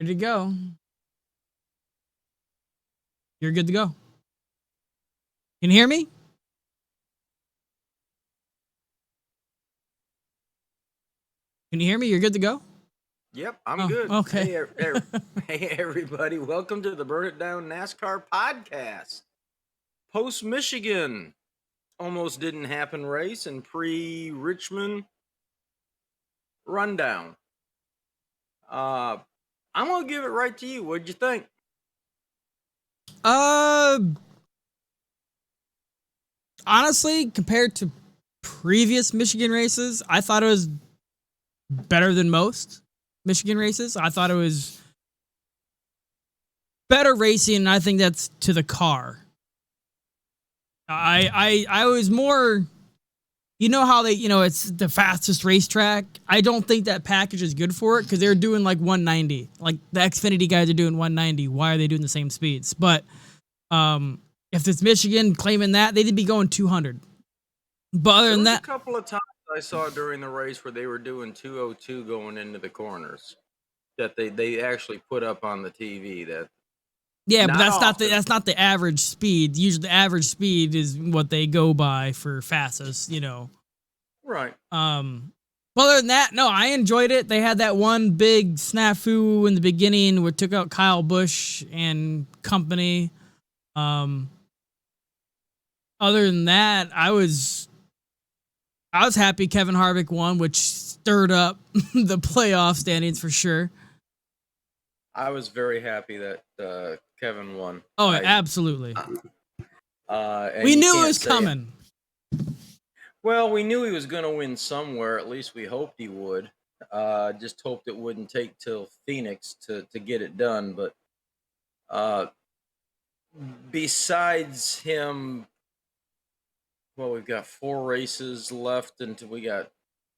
Ready to go. You're good to go. Can you hear me? Can you hear me? You're good to go? Yep, I'm good. Okay. Hey, everybody. Welcome to the Burn It Down NASCAR podcast. Post-Michigan almost didn't happen race and pre-Richmond rundown. I'm going to give it right to you. What'd you think? Honestly, compared to previous Michigan races, I thought it was better than most Michigan races. I thought it was better racing, and I think that's to the car. I was more, you know how it's the fastest racetrack. I don't think that package is good for it because they're doing like 190. Like the Xfinity guys are doing 190. Why are they doing the same speeds? But if it's Michigan claiming that, they'd be going 200. But other than that, a couple of times I saw during the race where they were doing 202 going into the corners that they actually put up on the TV. That yeah, but that's not the average speed. Usually, the average speed is what they go by for fastest. Right. Other than that, no, I enjoyed it. They had that one big snafu in the beginning where it took out Kyle Busch and company. Other than that, I was happy Kevin Harvick won, which stirred up the playoff standings for sure. I was very happy that Kevin won. Oh, absolutely. We knew it was coming. Well, we knew he was going to win somewhere. At least we hoped he would. Just hoped it wouldn't take till Phoenix to get it done. But besides him, well, we've got 4 races left until we got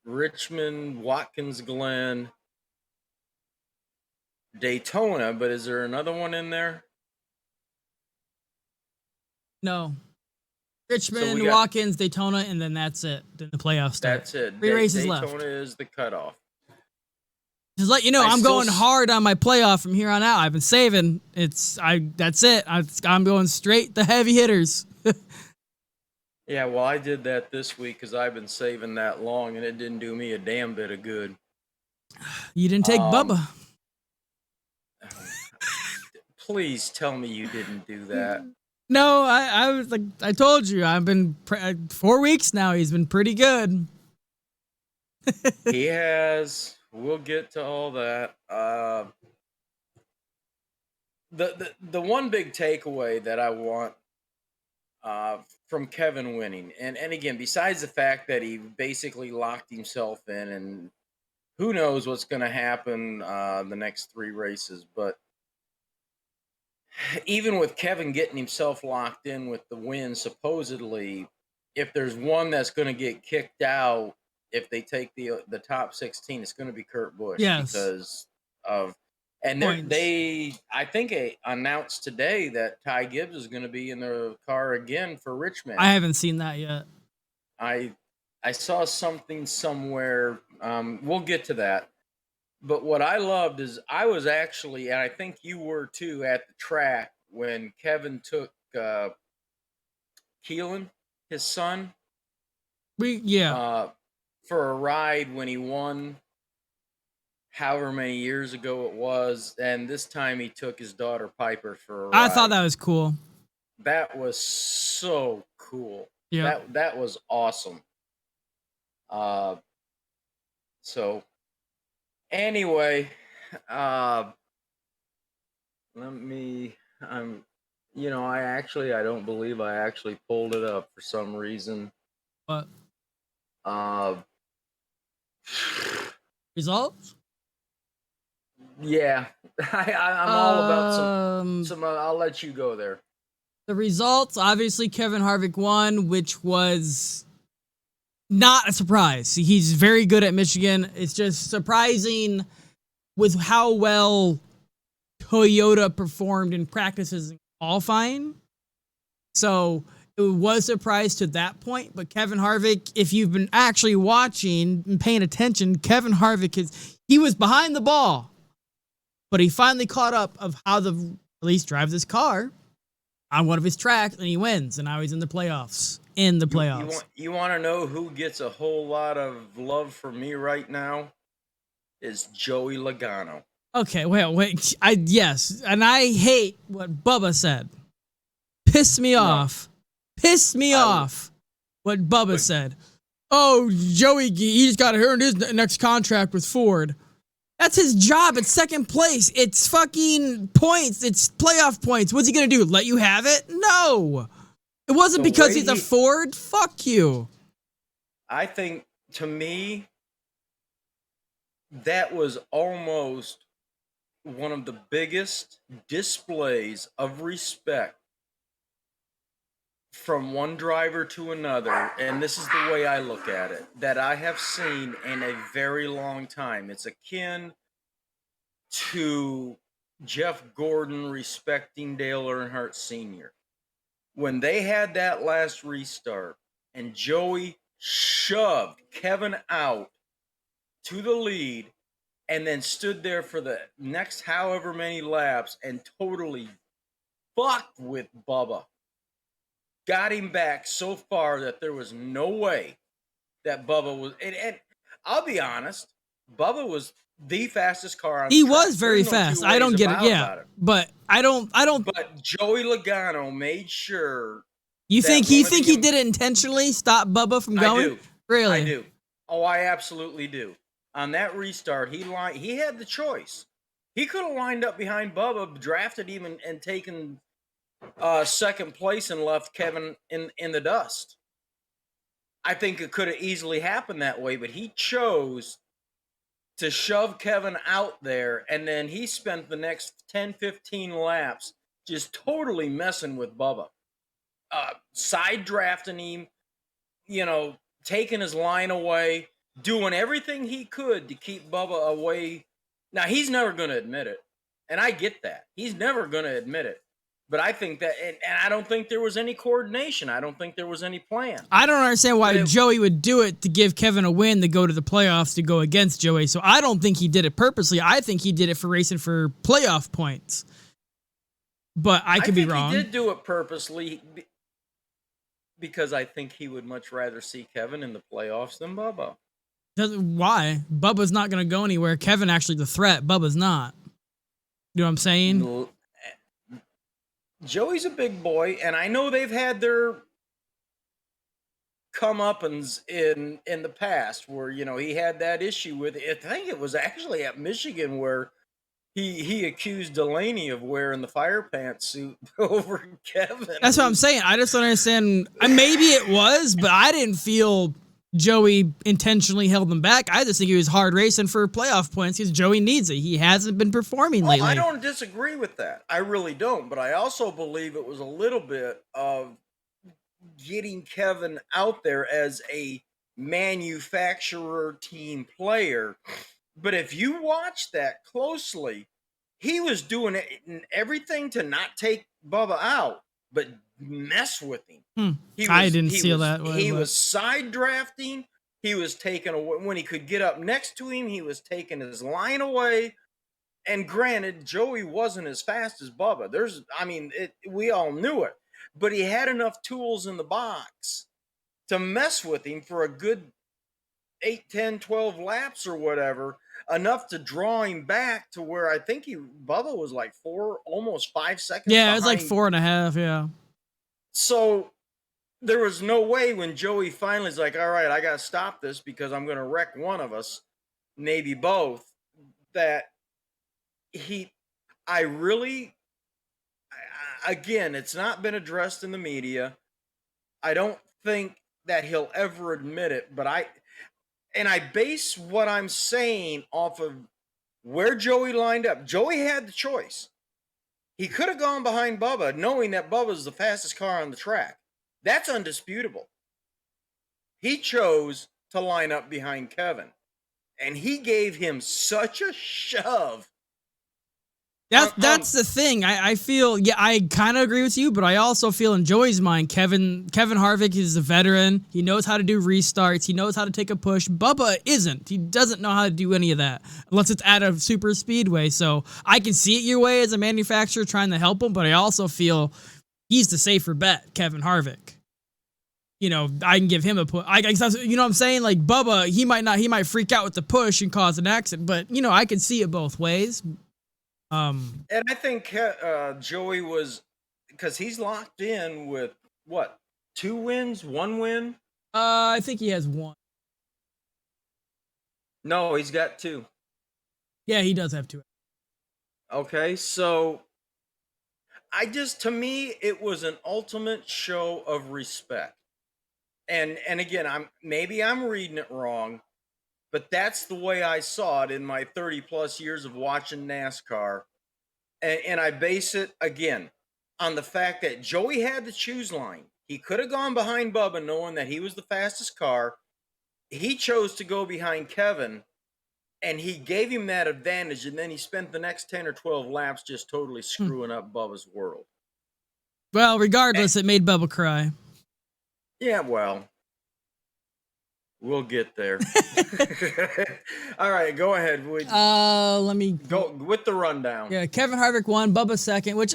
Richmond, Watkins Glen, Daytona. But is there another one in there? No. Richmond, Watkins, Daytona, and then that's it. Then the playoffs start. That's it. 3 races Daytona left. Daytona is the cutoff. Just let you know, I'm going hard on my playoff from here on out. I've been saving. That's it. I'm going straight the heavy hitters. Yeah, well, I did that this week because I've been saving that long, and it didn't do me a damn bit of good. You didn't take Bubba. Please tell me you didn't do that. No, I was like, I told you, I've been 4 weeks now. He's been pretty good. He has. We'll get to all that. The one big takeaway that I want from Kevin winning, and again, besides the fact that he basically locked himself in, and who knows what's going to happen the next 3 races, but even with Kevin getting himself locked in with the win, supposedly, if there's one that's going to get kicked out, if they take the top 16, it's going to be Kurt Busch. Yes. Because of, and I think announced today that Ty Gibbs is going to be in the car again for Richmond. I haven't seen that yet. I saw something somewhere. We'll get to that. But what I loved is I was actually, and I think you were too, at the track when Kevin took Keelan, his son, for a ride when he won however many years ago it was. And this time he took his daughter Piper for a ride. I thought that was cool. That was so cool. Yeah. That was awesome. So... Anyway, I don't believe I actually pulled it up for some reason. What? Results? Yeah, I'm all about some. I'll let you go there. The results, obviously, Kevin Harvick won, which was not a surprise. He's very good at Michigan. It's just surprising with how well Toyota performed in practices and qualifying. So it was a surprise to that point. But Kevin Harvick, if you've been actually watching and paying attention, Kevin Harvick he was behind the ball, but he finally caught up of how the release drives his car on one of his tracks, and he wins, and now he's in the playoffs. You want to know who gets a whole lot of love from me right now? Is Joey Logano. Okay, wait. Yes, and I hate what Bubba said. Pissed me off. What Bubba said. Oh, Joey, he just got to earn his next contract with Ford. That's his job. It's second place. It's fucking points. It's playoff points. What's he going to do? Let you have it? No. It wasn't because he's a Ford. Fuck you. I think, to me, that was almost one of the biggest displays of respect from one driver to another, and this is the way I look at it, that I have seen in a very long time. It's akin to Jeff Gordon respecting Dale Earnhardt Sr. When they had that last restart and Joey shoved Kevin out to the lead and then stood there for the next however many laps and totally fucked with Bubba. Got him back so far that there was no way that Bubba was... And I'll be honest, Bubba was the fastest car on the track. He was very fast. I don't get it. Yeah, but I don't. But Joey Logano made sure... You think he did it intentionally? Stop Bubba from going? I do. Really? I do. Oh, I absolutely do. On that restart, he had the choice. He could have lined up behind Bubba, drafted him, and taken second place and left Kevin in the dust. I think it could have easily happened that way, but he chose to shove Kevin out there, and then he spent the next 10, 15 laps just totally messing with Bubba. Side drafting him, taking his line away, doing everything he could to keep Bubba away. Now, he's never going to admit it, and I get that. He's never going to admit it. But I think that, and I don't think there was any coordination. I don't think there was any plan. I don't understand why Joey would do it to give Kevin a win to go to the playoffs to go against Joey. So I don't think he did it purposely. I think he did it for racing for playoff points. But I could be wrong. He did do it purposely because I think he would much rather see Kevin in the playoffs than Bubba. Why? Bubba's not going to go anywhere. Kevin actually the threat. Bubba's not. You know what I'm saying? Joey's a big boy, and I know they've had their comeuppance in the past where, he had that issue with, I think it was actually at Michigan where he accused Delaney of wearing the fire pants suit over Kevin. That's what I'm saying. I just don't understand. Maybe it was, but I didn't feel Joey intentionally held him back. I just think he was hard racing for playoff points because Joey needs it. He hasn't been performing lately. I don't disagree with that. I really don't. But I also believe it was a little bit of getting Kevin out there as a manufacturer team player. But if you watch that closely, he was doing everything to not take Bubba out, but mess with him. I didn't see that way. He was side drafting. He was taking away when he could get up next to him. He was taking his line away. And granted, Joey wasn't as fast as Bubba. We all knew it, but he had enough tools in the box to mess with him for a good 8, 10, 12 laps or whatever, enough to draw him back to where I think Bubba was like almost 5 seconds. Yeah, it was like 4.5. Yeah. So there was no way when Joey finally is like, all right, I got to stop this because I'm going to wreck one of us, maybe both, that again, it's not been addressed in the media. I don't think that he'll ever admit it, but I base what I'm saying off of where Joey lined up. Joey had the choice. He could have gone behind Bubba, knowing that Bubba's the fastest car on the track. That's undisputable. He chose to line up behind Kevin, and he gave him such a shove That's the thing. I feel, yeah, I kind of agree with you, but I also feel in Joey's mind, Kevin Harvick is a veteran. He knows how to do restarts. He knows how to take a push. Bubba isn't. He doesn't know how to do any of that unless it's at a super speedway. So I can see it your way as a manufacturer trying to help him, but I also feel he's the safer bet, Kevin Harvick. You know, I can give him a push. You know what I'm saying? Like Bubba, he might freak out with the push and cause an accident, but you know, I can see it both ways. And I think Joey was, because he's locked in with what, 2 wins, 1 win? I think he has 1. No, he's got 2. Yeah, he does have 2. Okay, so to me, it was an ultimate show of respect. And again, maybe I'm reading it wrong, but that's the way I saw it in my 30 plus years of watching NASCAR. And I base it again on the fact that Joey had the choose line. He could have gone behind Bubba knowing that he was the fastest car. He chose to go behind Kevin, and he gave him that advantage. And then he spent the next 10 or 12 laps just totally screwing up Bubba's world. Well, regardless, it made Bubba cry. Yeah, well, we'll get there. All right, go ahead. Let me go with the rundown. Yeah, Kevin Harvick won, Bubba second, which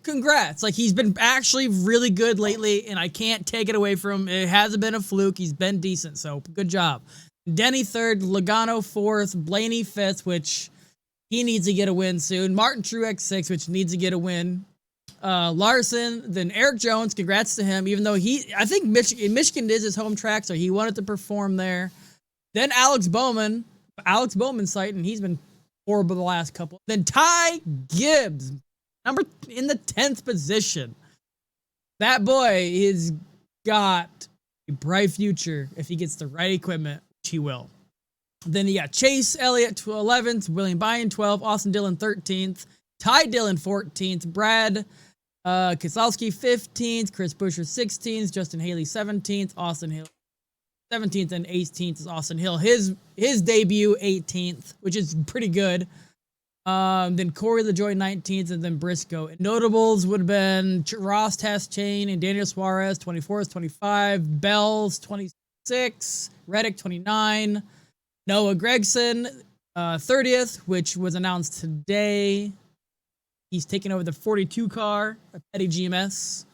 congrats. Like, he's been actually really good lately, and I can't take it away from him. It hasn't been a fluke. He's been decent, so good job. Denny third, Logano fourth, Blaney fifth, which he needs to get a win soon. Martin Truex sixth, which needs to get a win. Larson, then Eric Jones, congrats to him, even though I think Michigan is his home track, so he wanted to perform there. Then Alex Bowman's sight, and he's been horrible the last couple. Then Ty Gibbs, in the 10th position. That boy has got a bright future if he gets the right equipment, which he will. Then you got Chase Elliott 11th, William Byron 12th, Austin Dillon 13th, Ty Dillon 14th, Brad Keselowski 15th, Chris Buescher 16th, Justin Haley 17th, Austin Hill 17th, and 18th is Austin Hill. His debut 18th, which is pretty good. Then Corey LaJoie 19th, and then Briscoe. And notables would have been Ross Chastain and Daniel Suarez 24th, 25, Bells 26, Reddick 29, Noah Gragson 30th, which was announced today. He's taking over the 42 car at Petty GMS.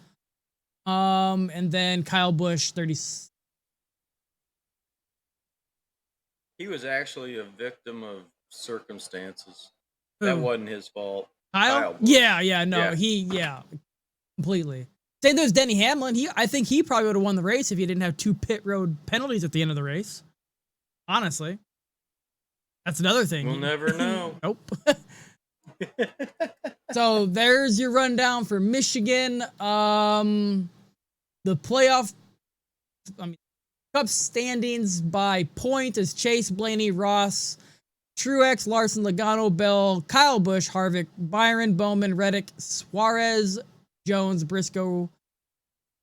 And then Kyle Busch 30. He was actually a victim of circumstances. That wasn't his fault. Kyle? Yeah, completely. Same as Denny Hamlin. I think he probably would have won the race if he didn't have 2 pit road penalties at the end of the race. Honestly. That's another thing. We'll never know. Nope. So there's your rundown for Michigan. The playoff, Cup standings by point is Chase, Blaney, Ross, Truex, Larson, Logano, Bell, Kyle Busch, Harvick, Byron, Bowman, Reddick, Suarez, Jones, Briscoe,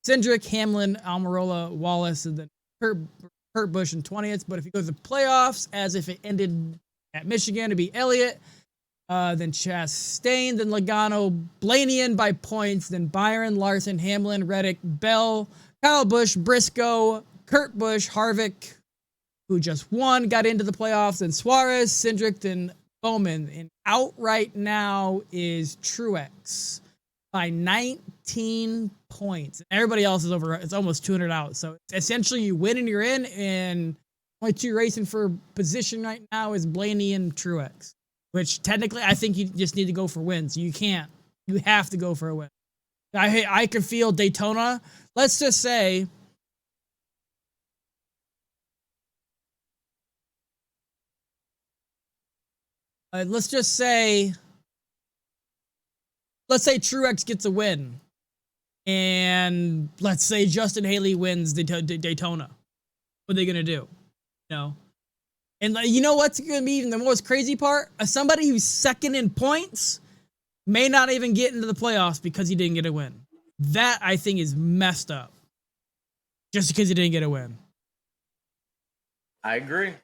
Cindric, Hamlin, Almirola, Wallace, and then Kurt Busch in 20th. But if you go to the playoffs, as if it ended at Michigan, it'd be Elliott, then Chastain, then Logano, Blaney by points, then Byron, Larson, Hamlin, Reddick, Bell, Kyle Busch, Briscoe, Kurt Busch, Harvick, who just won, got into the playoffs, then Suarez, Cindric, then Bowman. And out right now is Truex by 19 points. Everybody else is over. It's almost 200 out. So essentially you win and you're in, and only 2 racing for position right now is Blaney and Truex, which technically I think you just need to go for wins. You can't. You have to go for a win. I could feel Daytona. Let's just say Truex gets a win, and let's say Justin Haley wins Daytona. What are they gonna do? You know, and you know what's gonna be even the most crazy part? Somebody who's second in points may not even get into the playoffs because he didn't get a win. That I think is messed up. Just because he didn't get a win. I agree.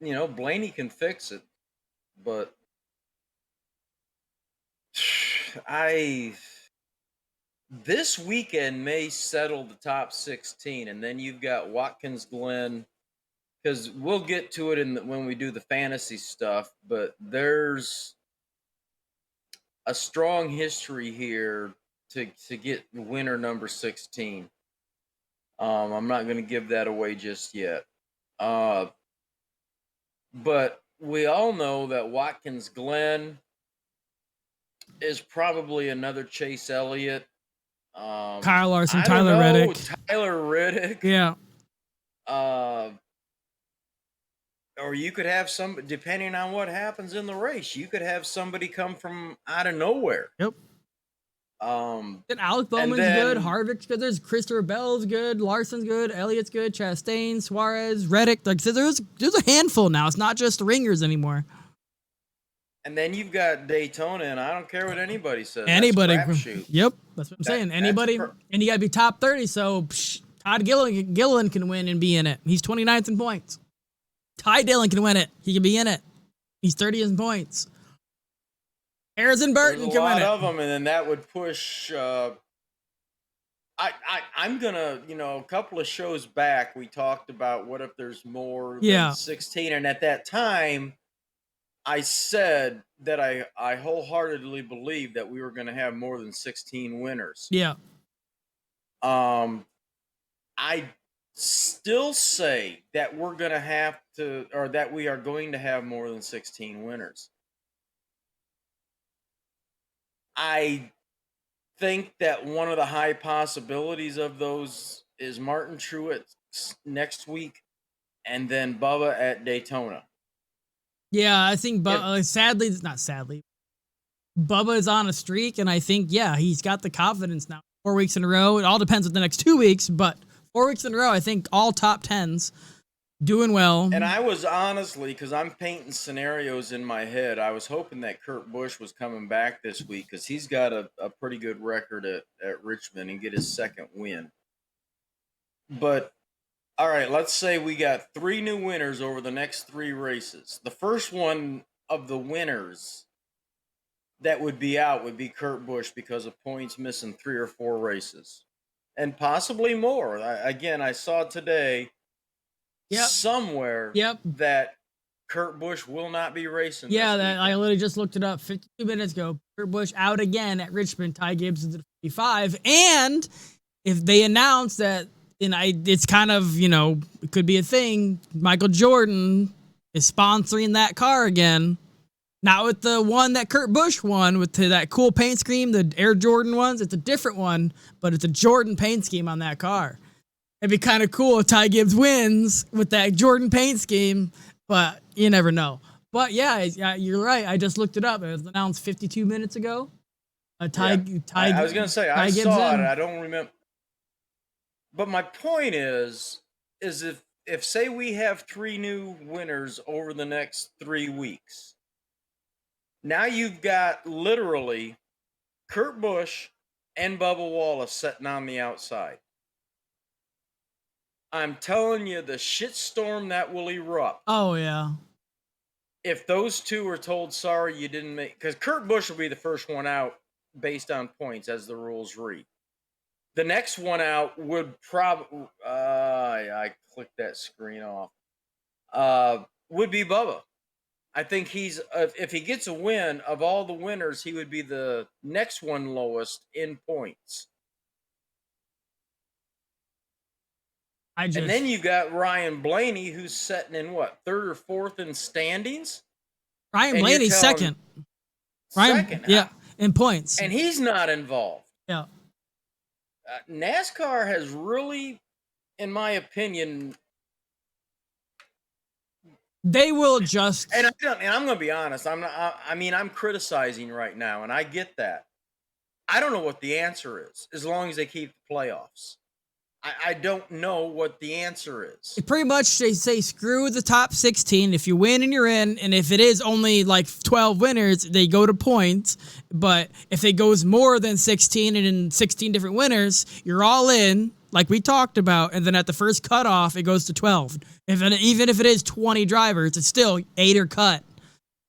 Blaney can fix it. but this weekend may settle the top 16, and then you've got Watkins Glen, because we'll get to it when we do the fantasy stuff, but there's a strong history here to get winner number 16. I'm not going to give that away just yet. But we all know that Watkins Glen is probably another Chase Elliott. Kyle Larson, Tyler Reddick. Tyler Reddick. Yeah. Or you could have some, depending on what happens in the race, you could have somebody come from out of nowhere. Yep. And Alec Bowman's good. Harvick's good. There's Christopher Bell's good. Larson's good. Elliott's good. Chastain, Suarez, Reddick. Like, so there's a handful now. It's not just ringers anymore. And then you've got Daytona, and I don't care what anybody says. Anybody. That's yep. That's what I'm saying. Anybody. And you got to be top 30. So Todd Gilliland can win and be in it. He's 29th in points. Ty Dillon can win it. He can be in it. He's 30th in points. Harrison Burton can win it. There's a lot of them, and then that would push. I'm gonna, a couple of shows back, we talked about what if there's more than 16, and at that time, I said that I wholeheartedly believe that we were going to have more than 16 winners. Yeah. I still say that we're going to have to, or that we are going to have more than 16 winners. I think that one of the high possibilities of those is Martin Truex next week, and then Bubba at Daytona. Yeah, I think Bubba, Bubba is on a streak, and I think, he's got the confidence now. 4 weeks in a row. It all depends on the next 2 weeks, but 4 weeks in a row, I think all top 10s, doing well. And I was honestly, because I'm painting scenarios in my head, I was hoping that Kurt Busch was coming back this week because he's got a pretty good record at Richmond and get his second win. But, all right, let's say we got 3 new winners over the next 3 races. The first one of the winners that would be out would be Kurt Busch because of points missing 3 or 4 races. And possibly more. I saw today somewhere that Kurt Busch will not be racing. Yeah, I literally just looked it up 52 minutes ago. Kurt Busch out again at Richmond. Ty Gibbs is at 55. And if they announce that, it's kind of, it could be a thing, Michael Jordan is sponsoring that car again. Not with the one that Kurt Busch won, with that cool paint scheme, the Air Jordan ones. It's a different one, but it's a Jordan paint scheme on that car. It'd be kind of cool if Ty Gibbs wins with that Jordan paint scheme, but you never know. But yeah, you're right. I just looked it up. It was announced 52 minutes ago. I was going to say, I saw it. I don't remember. But my point is if say we have 3 new winners over the next 3 weeks, now you've got literally Kurt Busch and Bubba Wallace sitting on the outside. I'm telling you, the shitstorm that will erupt. Oh, yeah. If those 2 are told, sorry, you didn't make... Because Kurt Busch will be the first one out based on points as the rules read. The next one out would probably... I clicked that screen off. Would be Bubba. I think he's, if he gets a win, of all the winners, he would be the next one lowest in points. And then you got Ryan Blaney, who's sitting in 3rd or 4th in standings? Ryan Blaney's second. Second? Yeah, in points. And he's not involved. Yeah. NASCAR has really, in my opinion... They will just, and I'm going to be honest. I'm criticizing right now, and I get that. I don't know what the answer is, as long as they keep the playoffs. I don't know what the answer is. Pretty much, they say screw the top 16. If you win and you're in, and if it is only like 12 winners, they go to points. But if it goes more than 16 and in 16 different winners, you're all in, like we talked about. And then at the first cutoff, it goes to 12. Even if it is 20 drivers, it's still 8 are cut.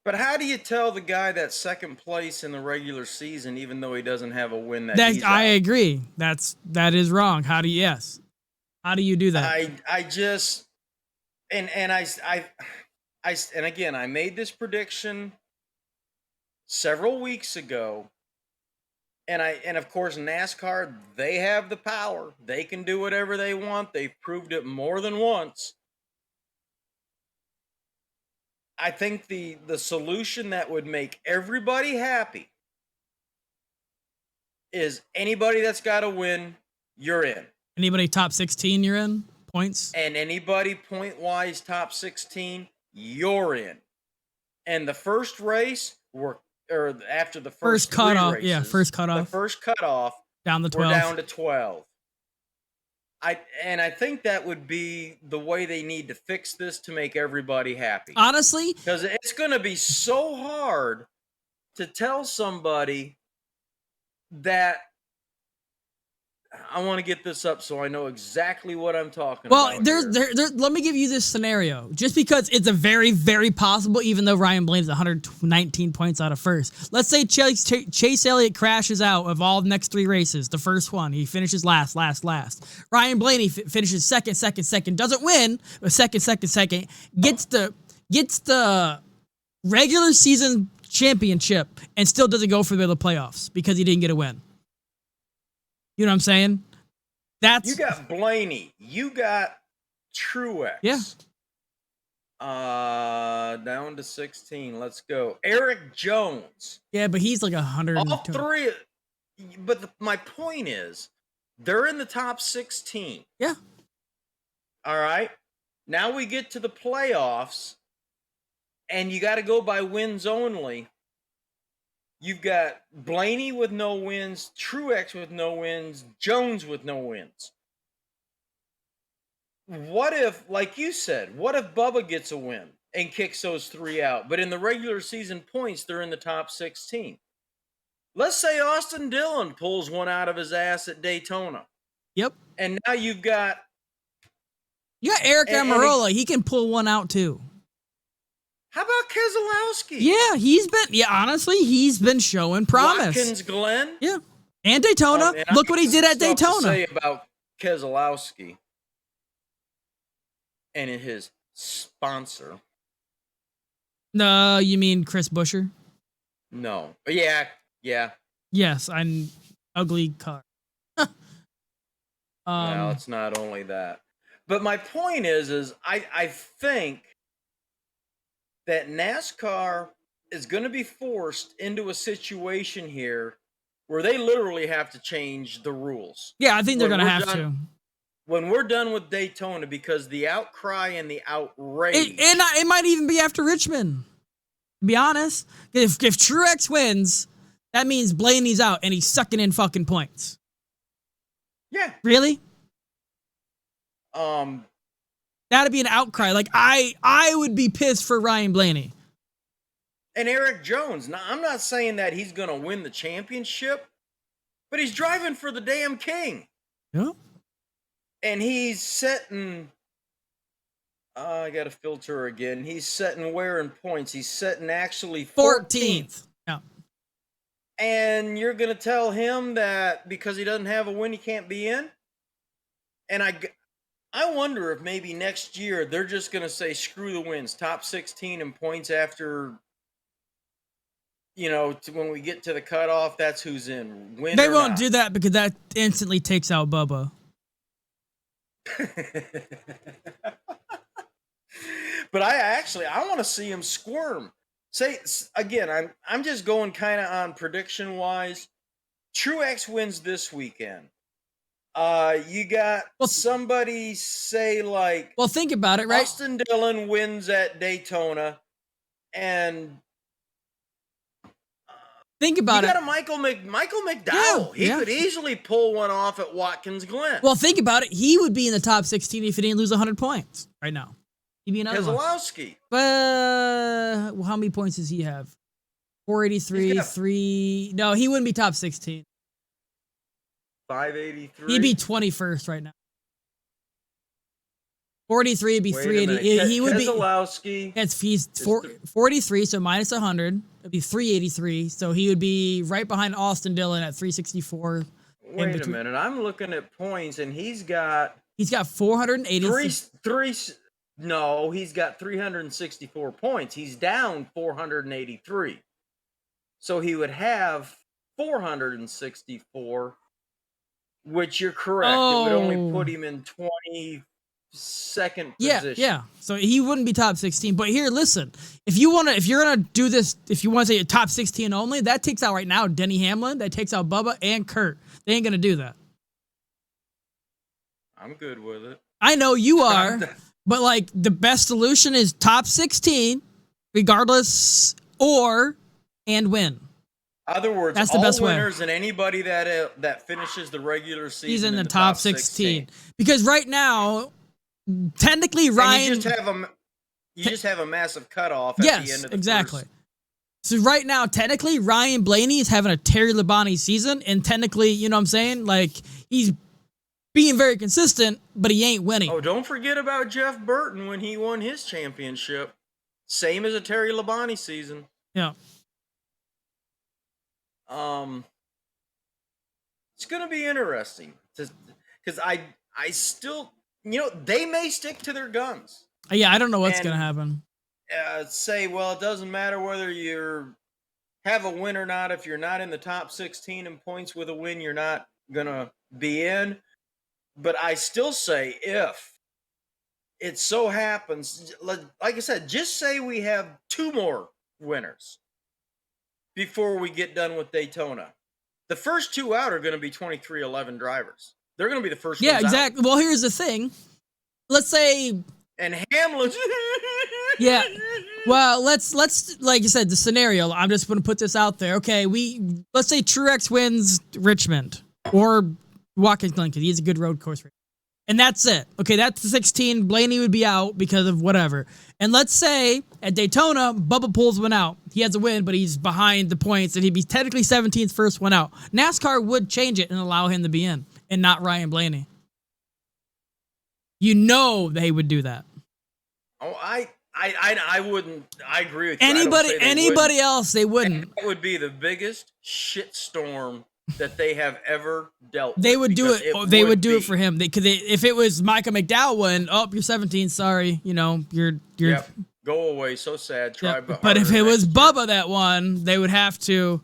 But how do you tell the guy that's second place in the regular season, even though he doesn't have a win, that That he's I out? agree. That is wrong. How do you? Yes. How do you do that? I just and and again, I made this prediction several weeks ago, and of course NASCAR, they have the power. They can do whatever they want. They've proved it more than once. I think the solution that would make everybody happy is anybody that's got to win, you're in. Anybody top 16, you're in points. And anybody point wise top 16, you're in. And the first race or after the first cutoff, races, yeah, first cutoff. The first cutoff Down to 12. We're down to 12. I think that would be the way they need to fix this to make everybody happy. Honestly, because it's going to be so hard to tell somebody that I want to get this up so I know exactly what I'm talking about. Well, let me give you this scenario. Just because it's a very, very possible, even though Ryan Blaney's 119 points out of first. Let's say Chase Elliott crashes out of all the next 3 races. The first one, he finishes last. Ryan Blaney finishes second, doesn't win, but second, gets the regular season championship and still doesn't go for the playoffs because he didn't get a win. You know what I'm saying? You got Blaney. You got Truex. Yeah. Down to 16. Let's go. Eric Jones. Yeah, but he's like 100. All 3. But my point is, they're in the top 16. Yeah. All right. Now we get to the playoffs, and you got to go by wins only. You've got Blaney with no wins, Truex with no wins, Jones with no wins. What if, like you said, what if Bubba gets a win and kicks those 3 out? But in the regular season points, they're in the top 16. Let's say Austin Dillon pulls one out of his ass at Daytona. Yep. And now you've got... You got Eric Almirola. He can pull one out too. How about Keselowski? Yeah, honestly, he's been showing promise. Watkins Glen? Yeah. And Daytona. Look what he did at Daytona. To say about Keselowski and his sponsor. No, you mean Chris Buescher? No. Yeah. Yes, I'm ugly car. No, it's not only that. But my point is I think that NASCAR is going to be forced into a situation here where they literally have to change the rules. Yeah, I think they're going to have to. When we're done with Daytona, because the outcry and the outrage... It might even be after Richmond, to be honest. If Truex wins, that means Blaney's out and he's sucking in fucking points. Yeah. Really? That'd be an outcry. Like, I would be pissed for Ryan Blaney. And Eric Jones. Now, I'm not saying that he's going to win the championship, but he's driving for the damn king. Yeah. And he's setting... I got to filter again. He's setting where in points? He's setting actually 14th. Yeah. And you're going to tell him that because he doesn't have a win, he can't be in? And I wonder if maybe next year they're just going to say, screw the wins, top 16 in points after, when we get to the cutoff, that's who's in. They won't do that because that instantly takes out Bubba. But I want to see him squirm. Say, again, I'm just going kind of on prediction-wise. Truex wins this weekend. You got somebody say like... Well, think about it, right? Austin Dillon wins at Daytona, and... Think about it. You got a Michael McDowell. He could easily pull one off at Watkins Glen. Well, think about it. He would be in the top 16 if he didn't lose 100 points right now. He'd be another Keselowski. But how many points does he have? 483, 3... No, he wouldn't be top 16. 583. He'd be 21st right now. 43 would be Wait a 380. minute. He would be. Keselowski. He's 43, so minus 100. It'd be 383. So he would be right behind Austin Dillon at 364. Wait a minute. I'm looking at points, and he's got 480. No, he's got 364 points. He's down 483. So he would have 464, which you're correct. It would only put him in 22nd position. Yeah. So he wouldn't be top 16. But here, listen, if you're gonna do this, if you want to say top 16 only, that takes out right now Denny Hamlin, that takes out Bubba and Kurt. They ain't gonna do that. I'm good with it. I know you are, but like the best solution is top 16, regardless, and win. Other words, that's the all best winners and anybody that finishes the regular season he's in the top 16. Because right now, technically Ryan, you just have a massive cutoff at the end of the exactly. first. So right now, technically Ryan Blaney is having a Terry Labonte season, and technically, you know what I'm saying? Like he's being very consistent, but he ain't winning. Oh, don't forget about Jeff Burton when he won his championship. Same as a Terry Labonte season. Yeah. It's going to be interesting because I still, they may stick to their guns. Yeah, I don't know what's going to happen. Say, well, it doesn't matter whether you have a win or not. If you're not in the top 16 in points with a win, you're not going to be in. But I still say if it so happens, like I said, just say we have 2 more winners before we get done with Daytona. The first 2 out are going to be 23-11 drivers. They're going to be the first ones exactly. out. Well, here's the thing. Let's say... And Hamlin's... Yeah. Well, let's like you said, the scenario, I'm just going to put this out there. Okay, let's say Truex wins Richmond or Watkins Glen because he's a good road course racer. And that's it. Okay, that's the 16. Blaney would be out because of whatever. And let's say at Daytona, Bubba pulls one out. He has a win, but he's behind the points, and he'd be technically 17th first one out. NASCAR would change it and allow him to be in, and not Ryan Blaney. You know they would do that. Oh, I wouldn't. I agree with you. Anybody else, they wouldn't. That would be the biggest shitstorm that they have ever dealt with. They would do it. They would do it for him. If it was Micah McDowell, you're 17. Sorry, you're. Yep. Go away. So sad. Try, but if it was Bubba that won, they would have to.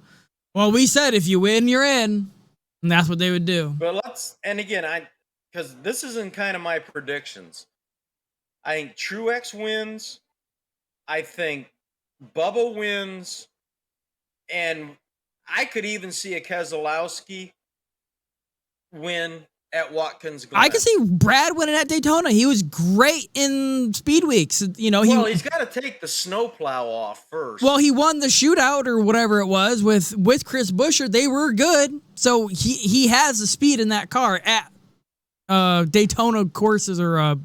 Well, we said if you win, you're in, and that's what they would do. But because this is in kind of my predictions. I think Truex wins. I think Bubba wins, and I could even see a Keselowski win at Watkins Glen. I could see Brad winning at Daytona. He was great in Speed Weeks. He's got to take the snowplow off first. Well, he won the shootout or whatever it was with Chris Buescher. They were good, so he has the speed in that car at Daytona courses or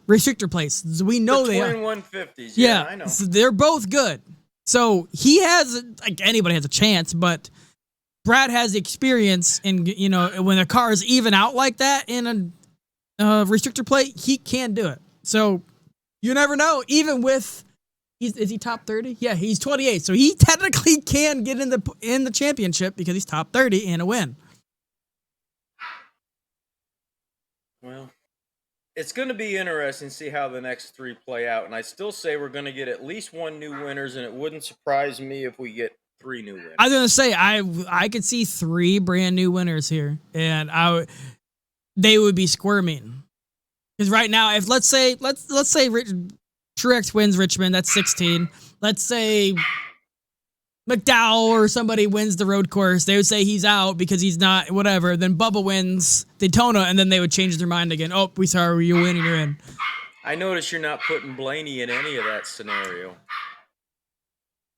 restrictor places. We know they are. Twin 150s. Yeah, I know. So they're both good. So he has, anybody has a chance, but Brad has the experience, and when a car is even out like that in a restrictor plate, he can do it. So you never know. Even with, is he top 30? Yeah, he's 28, so he technically can get in the championship because he's top 30 and a win. Well, it's going to be interesting to see how the next 3 play out, and I still say we're going to get at least 1 new winners, and it wouldn't surprise me if we get 3 new winners. I was gonna say I could see 3 brand new winners here, and they would be squirming because right now, if let's say Truex wins Richmond, that's 16. Let's say McDowell or somebody wins the road course, they would say he's out because he's not whatever. Then Bubba wins Daytona, and then they would change their mind again. Oh, we sorry, you win and you're in. I notice you're not putting Blaney in any of that scenario.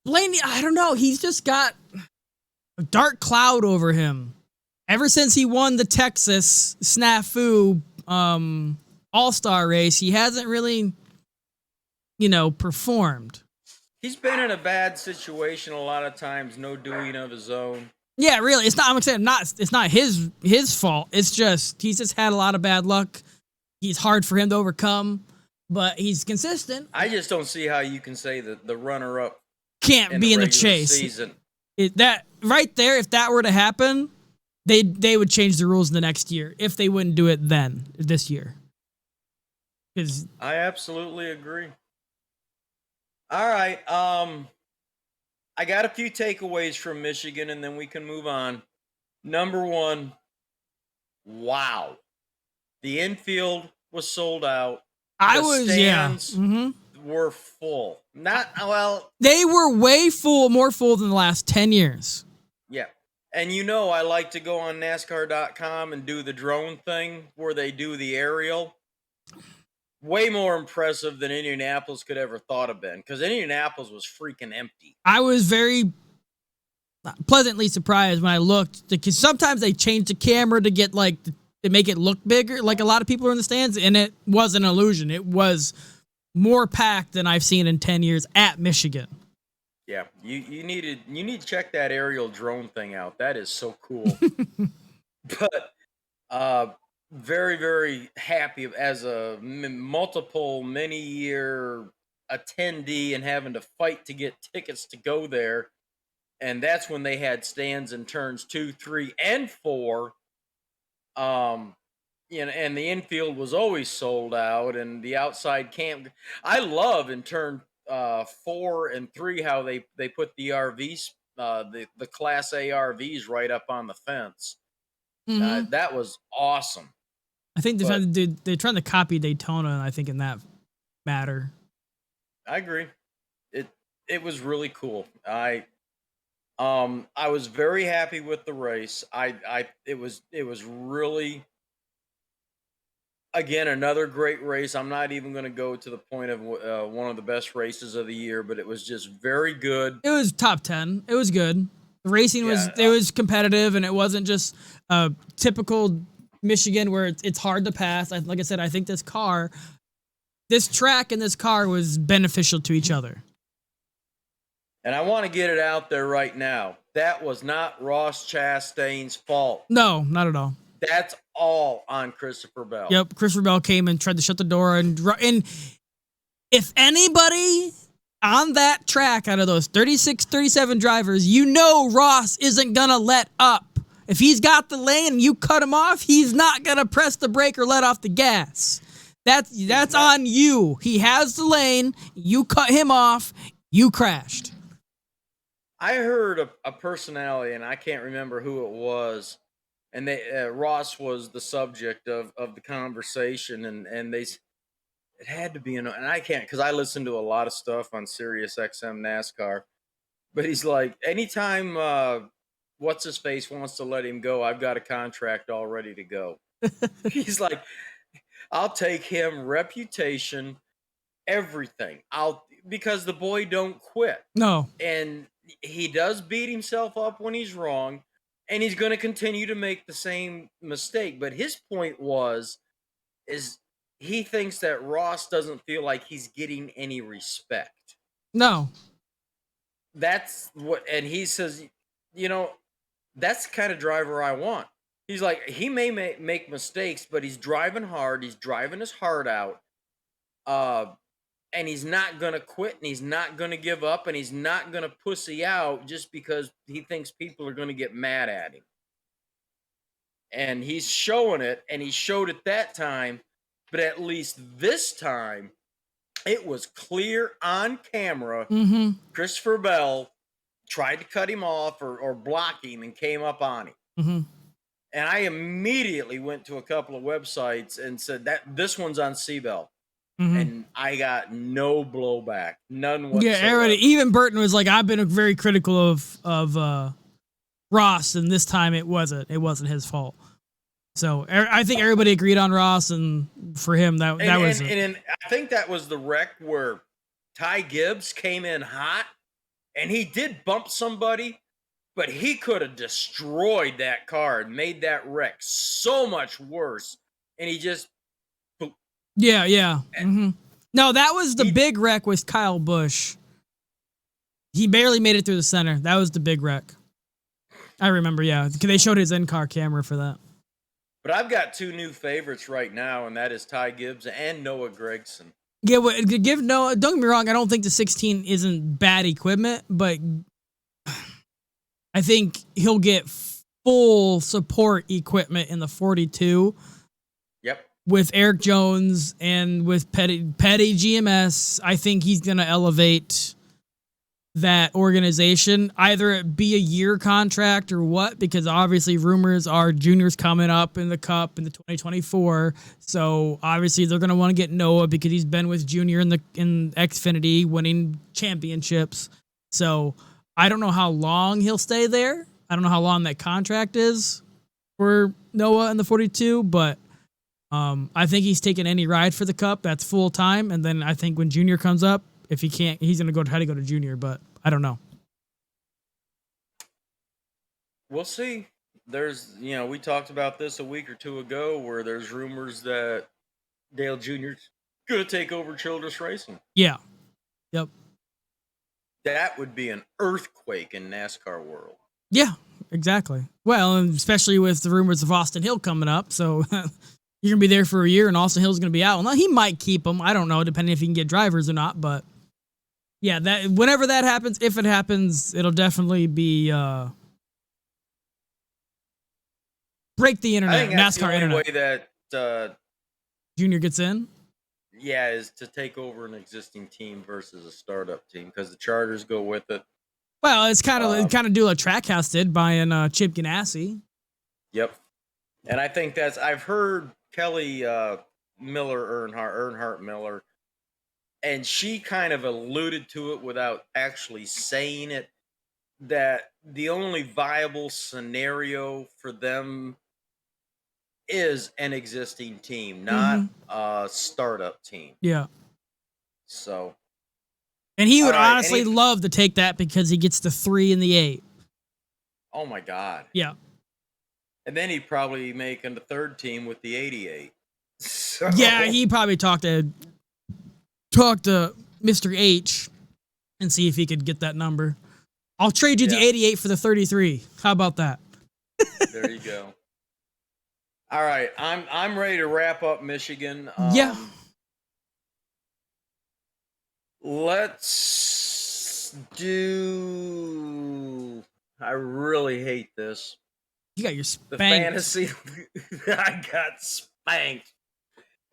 Blaney, I don't know. He's just got a dark cloud over him. Ever since he won the Texas snafu all-star race, he hasn't really, performed. He's been in a bad situation a lot of times, no doing of his own. Yeah, really. It's not his fault. It's just he's just had a lot of bad luck he's hard for him to overcome, but he's consistent. I just don't see how you can say that the runner-up Can't be in the regular chase. season. That right there, if that were to happen, they would change the rules in the next year if they wouldn't do it this year. Because I absolutely agree. All right, I got a few takeaways from Michigan, and then we can move on. Number one, wow, the infield was sold out. Stands were full. They were more full than the last 10 years. Yeah. And I like to go on NASCAR.com and do the drone thing where they do the aerial. Way more impressive than Indianapolis could ever thought of been, because Indianapolis was freaking empty. I was very pleasantly surprised when I looked, because sometimes they change the camera to get to make it look bigger, like a lot of people are in the stands, and it was an illusion. It was more packed than I've seen in 10 years at Michigan. Yeah, you need to check that aerial drone thing out. That is so cool. But very, very happy as a many-year attendee and having to fight to get tickets to go there. And that's when they had stands in turns 2, 3, and 4. And the infield was always sold out, and the outside camp. I love in turn 4 and 3 how they put the RVs, the Class A RVs right up on the fence. Mm-hmm. That was awesome. I think they're trying to copy Daytona, I think, in that matter. I agree. It was really cool. I was very happy with the race. It was really, again, another great race. I'm not even going to go to the point of one of the best races of the year, but it was just very good. It was top 10. It was good. The racing was competitive, and it wasn't just typical Michigan where it's hard to pass. Like I said, I think this track and this car was beneficial to each other. And I want to get it out there right now. That was not Ross Chastain's fault. No, not at all. That's all on Christopher Bell. Yep, Christopher Bell came and tried to shut the door. And if anybody on that track out of those 36, 37 drivers, Ross isn't going to let up. If he's got the lane and you cut him off, he's not going to press the brake or let off the gas. That's on you. He has the lane. You cut him off. You crashed. I heard a personality, and I can't remember who it was, and Ross was the subject of the conversation, and it had to be, and I can't, because I listen to a lot of stuff on Sirius XM NASCAR, but he's like, anytime what's his face wants to let him go, I've got a contract all ready to go. He's like, I'll take him, reputation, everything. Because the boy don't quit. No. And he does beat himself up when he's wrong, and he's going to continue to make the same mistake. But his point is he thinks that Ross doesn't feel like he's getting any respect. No. That's what, and he says, that's the kind of driver I want. He's like, he may make mistakes, but he's driving hard. He's driving his heart out. And he's not going to quit, and he's not going to give up, and he's not going to pussy out just because he thinks people are going to get mad at him. And he's showing it, and he showed it that time, but at least this time, it was clear on camera. Mm-hmm. Christopher Bell tried to cut him off or block him and came up on him. Mm-hmm. And I immediately went to a couple of websites and said that this one's on Seabell. Mm-hmm. And I got no blowback, none whatsoever. Yeah, everybody, even Burton was like, I've been very critical of Ross, and this time it wasn't his fault. So I think everybody agreed on Ross, and for him that was it. And I think that was the wreck where Ty Gibbs came in hot, and he did bump somebody, but he could have destroyed that car and made that wreck so much worse. And he just. Yeah. Mm-hmm. No, that was the big wreck with Kyle Busch. He barely made it through the center. That was the big wreck. I remember, yeah. They showed his in-car camera for that. But I've got two new favorites right now, and that is Ty Gibbs and Noah Gragson. Yeah, give Noah. Don't get me wrong. I don't think the 16 isn't bad equipment, but I think he'll get full support equipment in the 42. Yep. With Eric Jones and with Petty GMS, I think he's going to elevate that organization, either it be a year contract or what, because obviously rumors are Junior's coming up in the Cup in the 2024. So obviously they're going to want to get Noah because he's been with Junior in Xfinity winning championships. So I don't know how long he'll stay there. I don't know how long that contract is for Noah in the 42, but I think he's taking any ride for the Cup. That's full time. And then I think when Junior comes up, if he can't, he's going to try to go to Junior, but I don't know. We'll see. There's, we talked about this a week or two ago where there's rumors that Dale Jr.'s going to take over Childress Racing. Yeah. Yep. That would be an earthquake in NASCAR world. Yeah, exactly. Well, and especially with the rumors of Austin Hill coming up. So you're going to be there for a year and Austin Hill's going to be out. Well, he might keep him. I don't know, depending if he can get drivers or not, but yeah, that whenever that happens, if it happens, it'll definitely be break the internet, I think that's NASCAR the only internet. way that Junior gets in. Yeah, is to take over an existing team versus a startup team because the charters go with it. Well, it's kind of do like Trackhouse did buying Chip Ganassi. Yep, and I think I've heard Kelly Earnhardt Miller. And she kind of alluded to it without actually saying it, that the only viable scenario for them is an existing team, not a startup team. Yeah. So. And he would honestly love to take that because he gets the 3 and the 8. Oh, my God. Yeah. And then he'd probably make the third team with the 88. So. Yeah, he probably talked to Mr. H and see if he could get that number. I'll trade you the 88 for the 33. How about that? There you go. All right, I'm ready to wrap up Michigan. Yeah. Let's do. I really hate this. You got your spanked. The fantasy. I got spanked.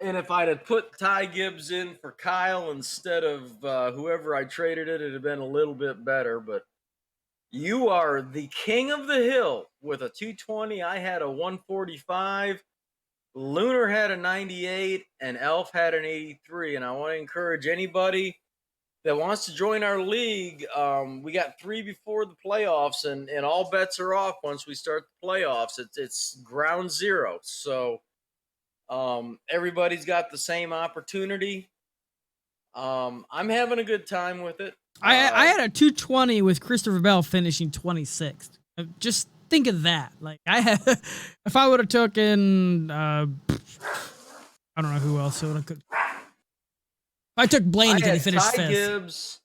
And if I'd have put Ty Gibbs in for Kyle instead of whoever I traded it'd have been a little bit better. But you are the king of the hill with a 220. I had a 145. Lunar had a 98, and Elf had an 83. And I want to encourage anybody that wants to join our league. We got 3 before the playoffs, and all bets are off once we start the playoffs. It's ground zero. So everybody's got the same opportunity. I'm having a good time with it. I had a 220 with Christopher Bell finishing 26th. Just think of that. Like if I would have taken, I don't know who else. I took Blaney and he finished Ty 5th. Gibbs,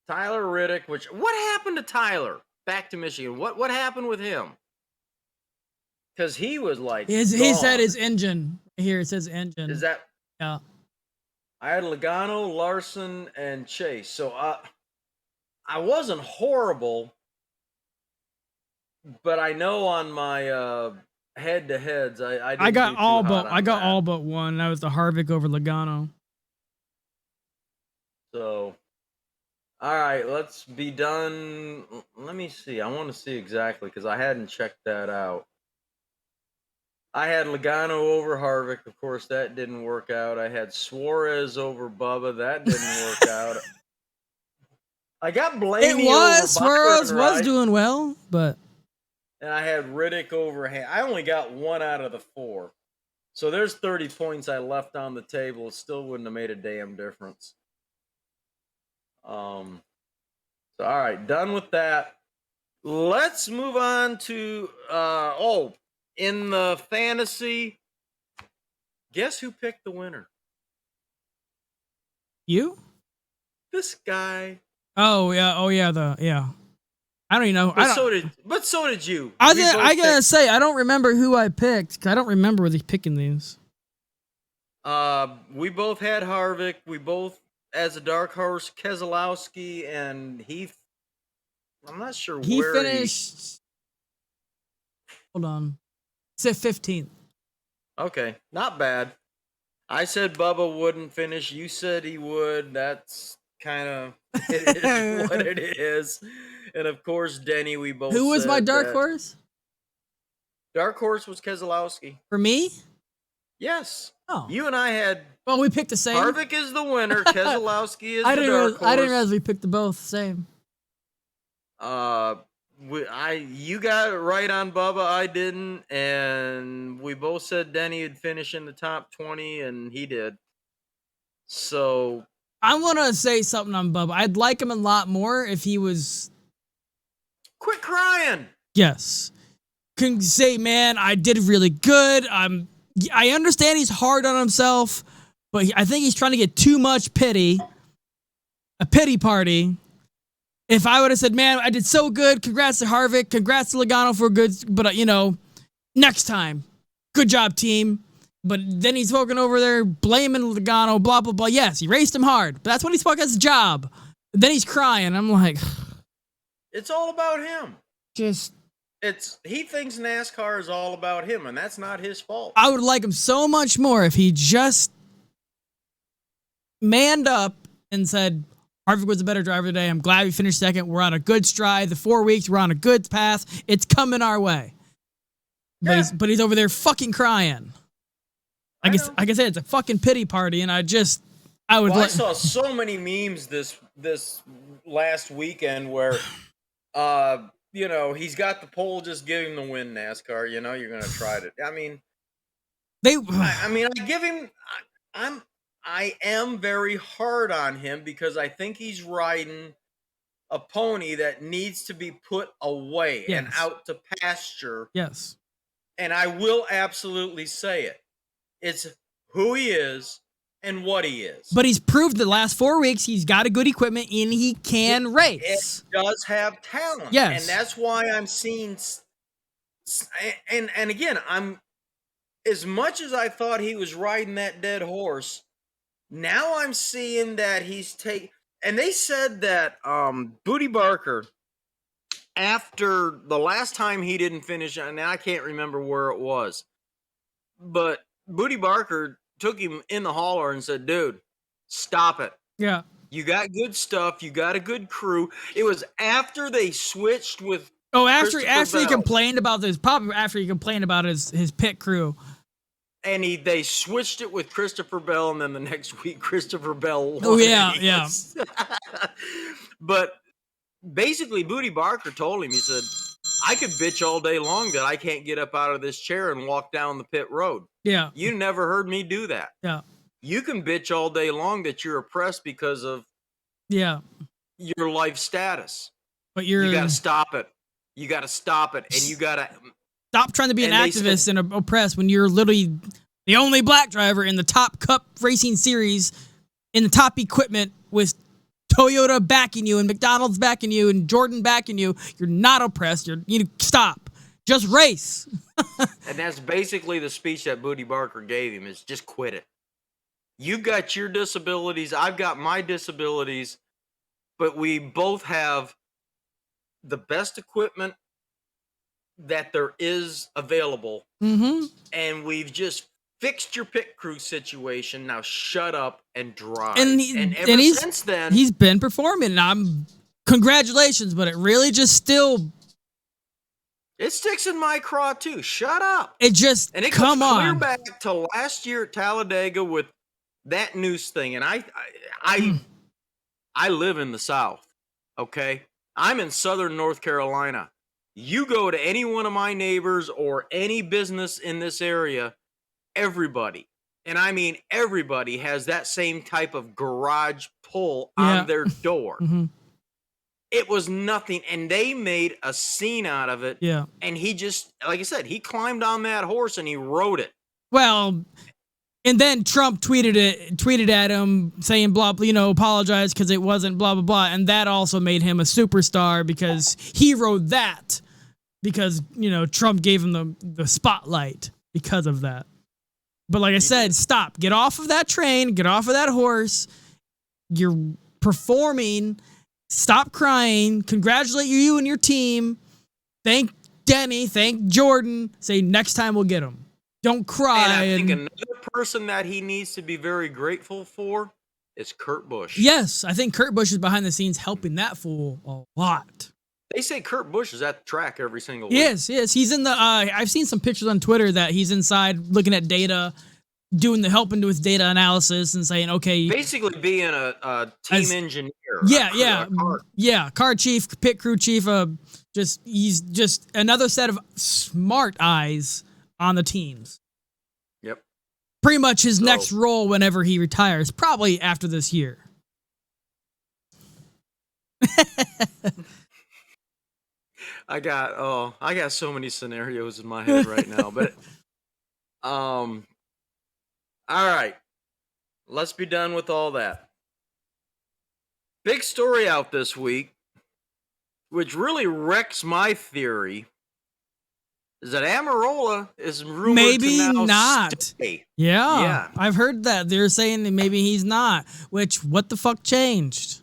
Tyler Riddick. What happened to Tyler? Back to Michigan. What happened with him? Because he was like he said his engine. Here it says engine. Is that? Yeah. I had Logano, Larson, and Chase. So I wasn't horrible, but I know on my head-to-heads, I got all but one. That was the Harvick over Logano. So, all right, let's be done. Let me see. I want to see exactly because I hadn't checked that out. I had Logano over Harvick. Of course, that didn't work out. I had Suarez over Bubba. That didn't work out. I got Blaney over Suarez was doing well, but. And I had Riddick over. I only got 1 out of the 4. So there's 30 points I left on the table. It still wouldn't have made a damn difference. So, all right, done with that. Let's move on to, in the fantasy, guess who picked the winner? You? This guy. Oh, yeah. Oh, yeah. Yeah. I don't even know. But so did you. I gotta say, I don't remember who I picked. 'Cause I don't remember really picking these. We both had Harvick. We both, as a dark horse, Keselowski, and Heath. I'm not sure He where finished. Hold on. It's 15th. Okay, not bad. I said Bubba wouldn't finish. You said he would. That's kind of it is what it is. And of course, Denny. We both. Who was my said dark that. horse? Dark horse was Keselowski. For me? Yes. Oh. You and I had. Well, we picked the same. Harvick is the winner. Keselowski is the dark horse. I didn't realize we picked the both same. You got it right on Bubba. I didn't, and we both said Denny would finish in the top 20, and he did. So I want to say something on Bubba. I'd like him a lot more if he was. Quit crying. Yes. Can say, man, I did really good. I understand he's hard on himself, but I think he's trying to get too much pity. A pity party. If I would have said, man, I did so good. Congrats to Harvick. Congrats to Logano for good. But, next time. Good job, team. But then he's walking over there blaming Logano, blah, blah, blah. Yes, he raced him hard. But that's when he's fucking his job. Then he's crying. I'm like. It's all about him. He thinks NASCAR is all about him, and that's not his fault. I would like him so much more if he just manned up and said, Harvick was a better driver today. I'm glad we finished second. We're on a good stride. The 4 weeks, we're on a good path. It's coming our way. Yeah. But he's over there fucking crying. Like I said, it's a fucking pity party, and I saw so many memes this last weekend where, he's got the pole, just give him the win, NASCAR. You're gonna try it. I mean, I give him. I am very hard on him because I think he's riding a pony that needs to be put away and out to pasture. Yes. And I will absolutely say it. It's who he is and what he is. But he's proved the last 4 weeks he's got a good equipment and he can race. It does have talent. Yes. And that's why I'm seeing and again, I'm as much as I thought he was riding that dead horse, now I'm seeing that he's and they said that Booty Barker, after the last time he didn't finish, and I can't remember where it was, but Booty Barker took him in the hauler and said, dude, stop it. Yeah. You got good stuff. You got a good crew. It was after they switched with after he complained about this, probably after he complained about his pit crew. And they switched it with Christopher Bell, and then the next week Christopher Bell won. Oh, yeah. But basically, Booty Barker told him, he said, I could bitch all day long that I can't get up out of this chair and walk down the pit road. Yeah. You never heard me do that. Yeah. You can bitch all day long that you're oppressed because of your life status. But you got to stop it. You got to stop it. And you got to stop trying to be an activist and oppressed when you're literally the only black driver in the top Cup Racing Series in the top equipment with Toyota backing you and McDonald's backing you and Jordan backing you. You're not oppressed. You stop. Just race. And that's basically the speech that Booty Barker gave him, is just quit it. You've got your disabilities. I've got my disabilities. But we both have the best equipment that there is available. Mm-hmm. And we've just fixed your pit crew situation. Now shut up and drive. And since then, he's been performing. And congratulations, but it really just still... It sticks in my craw too. Shut up. It just, and it come goes clear on. back to last year at Talladega with that noose thing. And I live in the South. Okay. I'm in Southern North Carolina. You go to any one of my neighbors or any business in this area, everybody, and I mean everybody, has that same type of garage pull on their door. Mm-hmm. It was nothing, and they made a scene out of it. Yeah. And he just, like I said, he climbed on that horse and he rode it. Well, And then Trump tweeted at him saying blah, apologize because it wasn't blah, blah, blah. And that also made him a superstar because he wrote that because, Trump gave him the spotlight because of that. But like I said, stop. Get off of that train. Get off of that horse. You're performing. Stop crying. Congratulate you and your team. Thank Denny. Thank Jordan. Say next time we'll get him. Don't cry. And I think another person that he needs to be very grateful for is Kurt Busch. Yes, I think Kurt Busch is behind the scenes helping that fool a lot. They say Kurt Busch is at the track every single week. Yes. He's in the. I've seen some pictures on Twitter that he's inside looking at data, helping with data analysis and saying, okay, basically being a team engineer. Car chief, pit crew chief. He's just another set of smart eyes on the teams. Yep. Pretty much his next role whenever he retires, probably after this year. I got so many scenarios in my head right now, but all right. Let's be done with all that. Big story out this week, which really wrecks my theory, is that Amarola is rumored maybe to now not. Stay. Yeah, I've heard that. They're saying that maybe he's not, which what the fuck changed?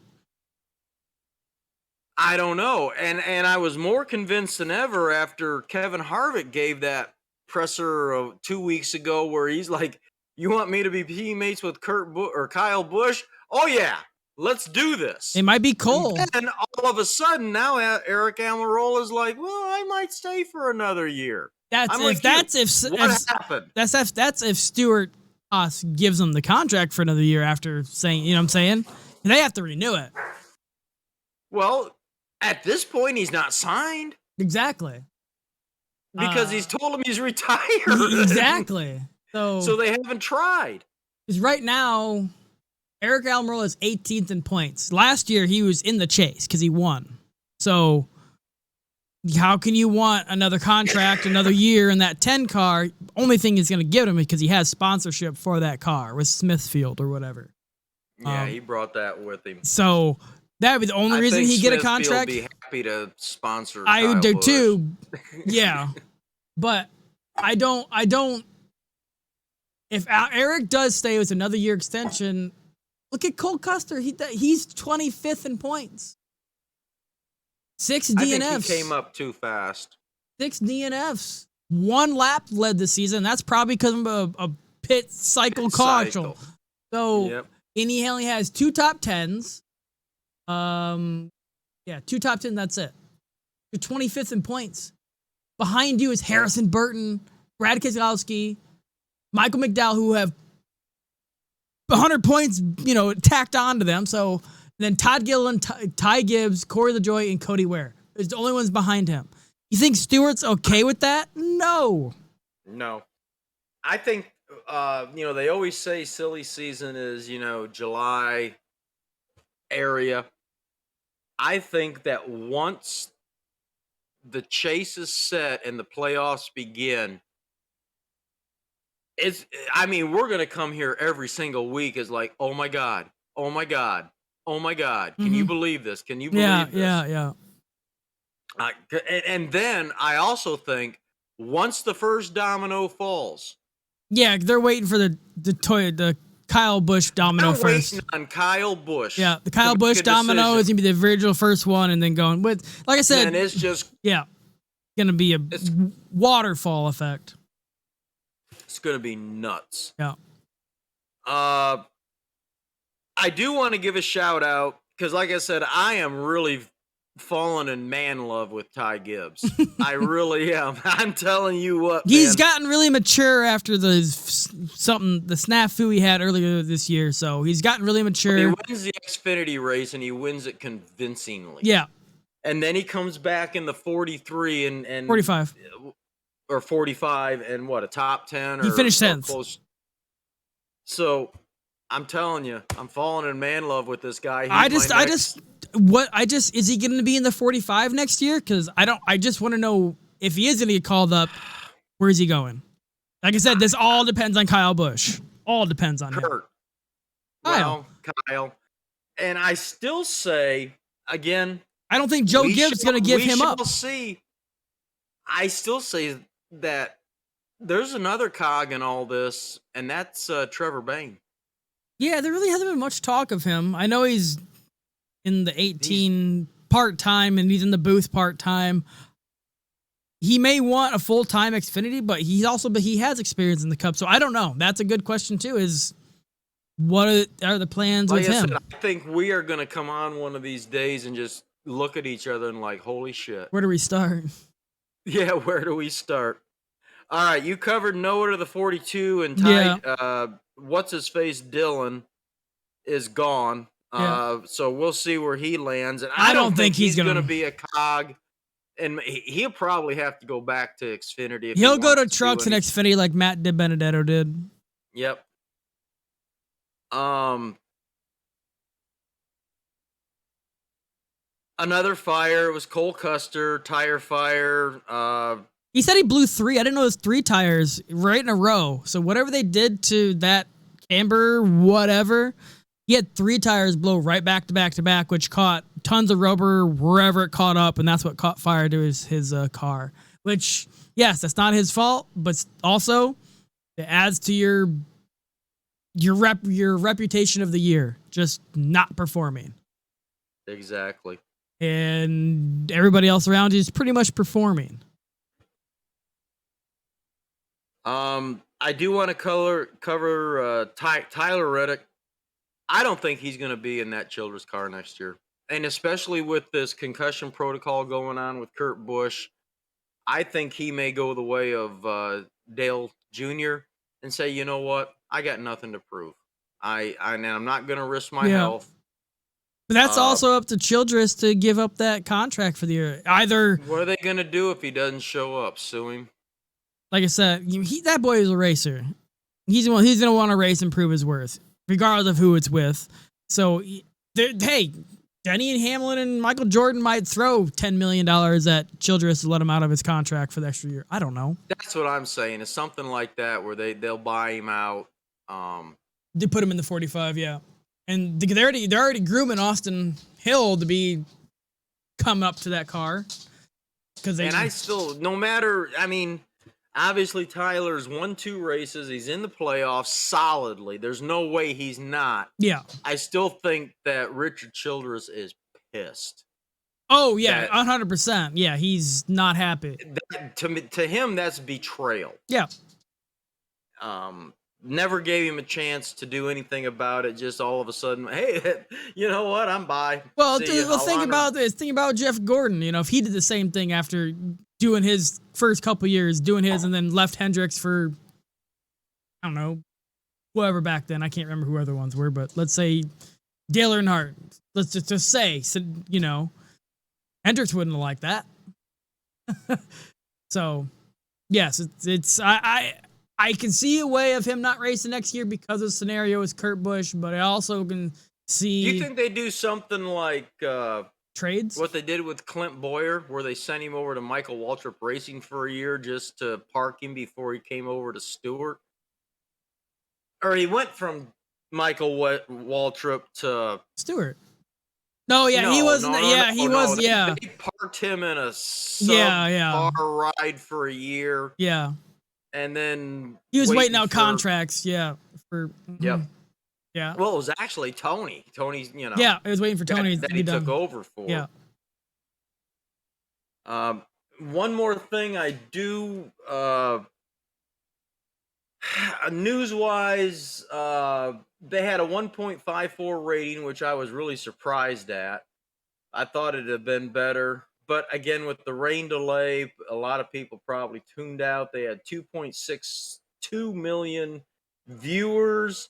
I don't know. And I was more convinced than ever after Kevin Harvick gave that presser 2 weeks ago where he's like, you want me to be teammates with Kyle Busch? Oh, yeah. Let's do this. It might be Cole. And then all of a sudden, now Eric Almirola is like, well, I might stay for another year. That's what happened? That's if Stewart Haas gives him the contract for another year after saying, you know what I'm saying? They have to renew it. Well, at this point, he's not signed. Exactly. Because he's told him he's retired. Exactly. So they haven't tried. Because right now, Eric Almirola is 18th in points. Last year, he was in the chase because he won. So how can you want another contract, another year in that 10 car? Only thing he's going to give him because he has sponsorship for that car with Smithfield or whatever. Yeah, he brought that with him. So that would be the only reason he get a contract. Be happy to sponsor. I Kyle would do Busch. too. Yeah, but I don't. If Eric does stay with another year extension, look at Cole Custer. He's 25th in points. 6 DNFs. I think he came up too fast. 6 DNFs. 1 lap led the season. That's probably because of a pit cycle caution. So, and he only has 2 top 10s. 2 top 10. That's it. You're 25th in points. Behind you is Harrison Burton, Brad Keselowski, Michael McDowell, who have 100 points, tacked on to them. So then Todd Gilliland, Ty Gibbs, Corey LaJoie, and Cody Ware is the only ones behind him. You think Stewart's okay with that? No. I think, they always say silly season is, July area. I think that once the chase is set and the playoffs begin, we're going to come here every single week as like, oh my God. Can you believe this? Can you believe this? Yeah. And then I also think once the first domino falls. Yeah, they're waiting for the Kyle Busch domino first. Waiting on Kyle Busch. Yeah, the Kyle Busch domino is going to be the original first one and then going with, like I said. And it's just. Yeah, going to be a waterfall effect. It's going to be nuts. Yeah. I do want to give a shout out because, like I said, I am really fallen in man love with Ty Gibbs. I really am. I'm telling you what, he's gotten really mature after the snafu he had earlier this year. So he's gotten really mature. He wins the Xfinity race and he wins it convincingly. Yeah. And then he comes back in the 43 and 45. Or 45 and what, a top 10? He finished 10th. Close. So I'm telling you, I'm falling in man love with this guy. Is he going to be in the 45 next year? Because I just want to know if he is going to get called up, where is he going? Like I said, this all depends on Kyle Busch. All depends on him. Kurt. Well, Kyle. And I still say, again, I don't think Joe Gibbs is going to give him up. We shall see. I still say that there's another cog in all this, and that's Trevor Bayne. Yeah, there really hasn't been much talk of him. I know he's in the 18 part-time, and he's in the booth part-time. He may want a full-time Xfinity, but he has experience in the Cup, so I don't know. That's a good question, too, is what are the plans with him? I think we are going to come on one of these days and just look at each other and like, holy shit. Where do we start? Yeah, where do we start? All right, you covered Noah to the 42, and Ty, what's-his-face Dylan is gone. So we'll see where he lands. And I don't think he's going to be a cog. And he'll probably have to go back to Xfinity. He'll go to trucks and Xfinity like Matt DiBenedetto did. Yep. Another fire was Cole Custer, tire fire. He said he blew 3. I didn't know it was 3 tires right in a row. So whatever they did to that camber, whatever, he had 3 tires blow right back to back to back, which caught tons of rubber wherever it caught up, and that's what caught fire to his car. Which, yes, that's not his fault, but also it adds to your reputation of the year, just not performing. Exactly. And everybody else around you is pretty much performing. I do want to cover Tyler Reddick. I don't think he's going to be in that Childress car next year. And especially with this concussion protocol going on with Kurt Busch, I think he may go the way of Dale Jr. and say, you know what? I got nothing to prove. I'm not going to risk my health. But that's also up to Childress to give up that contract for the year. Either what are they going to do if he doesn't show up? Sue him? Like I said, that boy is a racer. He's going to want to race and prove his worth, regardless of who it's with. So, hey, Denny and Hamlin and Michael Jordan might throw $10 million at Childress to let him out of his contract for the extra year. I don't know. That's what I'm saying. It's something like that where they'll buy him out. They put him in the 45, yeah. And they're already grooming Austin Hill to be come up to that car. No matter, obviously Tyler's won 2 races. He's in the playoffs solidly. There's no way he's not. Yeah. I still think that Richard Childress is pissed. Oh, yeah, 100%. Yeah, he's not happy. To him, that's betrayal. Yeah. Never gave him a chance to do anything about it. Just all of a sudden, hey, you know what? I'm by. Well, think about this. Think about Jeff Gordon. If he did the same thing after doing his first couple years, and then left Hendricks for, I don't know, whoever back then. I can't remember who other ones were, but let's say Dale Earnhardt. Let's just say, Hendricks wouldn't have liked that. So, yes, I can see a way of him not racing next year because of the scenario with Kurt Busch, but I also can see. Do you think they do something like trades? What they did with Clint Boyer, where they sent him over to Michael Waltrip Racing for a year just to park him before he came over to Stewart? Or he went from Michael Waltrip to Stewart. No, yeah, he was. They parked him in a car ride for a year. Yeah. And then he was waiting out contracts, Yep. Yeah. Well, it was actually Tony. Tony's, Yeah, it was waiting for Tony that he took over for. Yeah. One more thing I do, news-wise, they had a 1.54 rating, which I was really surprised at. I thought it'd have been better. But again, with the rain delay, a lot of people probably tuned out. They had 2.62 million viewers.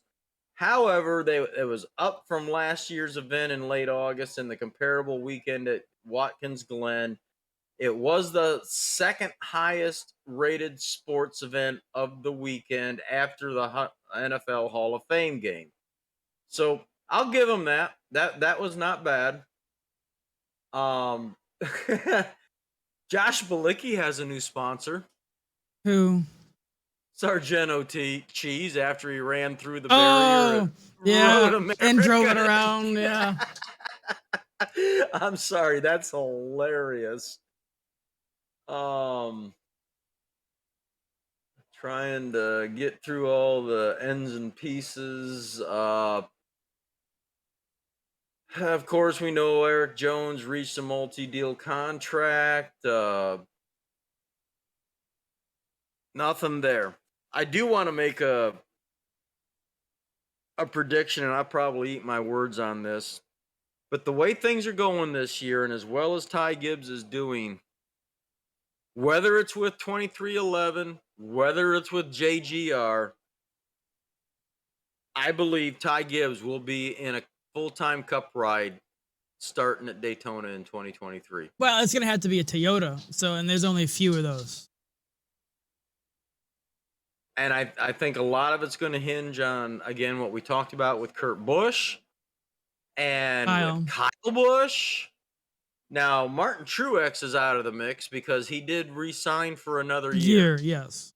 However, it was up from last year's event in late August and the comparable weekend at Watkins Glen. It was the second highest rated sports event of the weekend after the NFL Hall of Fame game. So I'll give them that. That was not bad. Josh Bilicki has a new sponsor. Who? Sargento cheese after he ran through the Oh, barrier. yeah, Road America. and drove it around. Yeah. I'm sorry, that's hilarious. Trying to get through all the ends and pieces. Of course, we know Eric Jones reached a multi-deal contract. Nothing there. I do want to make a prediction, and I'll probably eat my words on this. But the way things are going this year, and as well as Ty Gibbs is doing, whether it's with 2311, whether it's with JGR, I believe Ty Gibbs will be in a full-time Cup ride starting at Daytona in 2023. Well, it's gonna have to be a Toyota. So, and there's only a few of those. And I think a lot of it's going to hinge on, again, what we talked about with Kurt Busch and with Kyle Busch. Now, Martin Truex is out of the mix because he did re-sign for another year. Yes.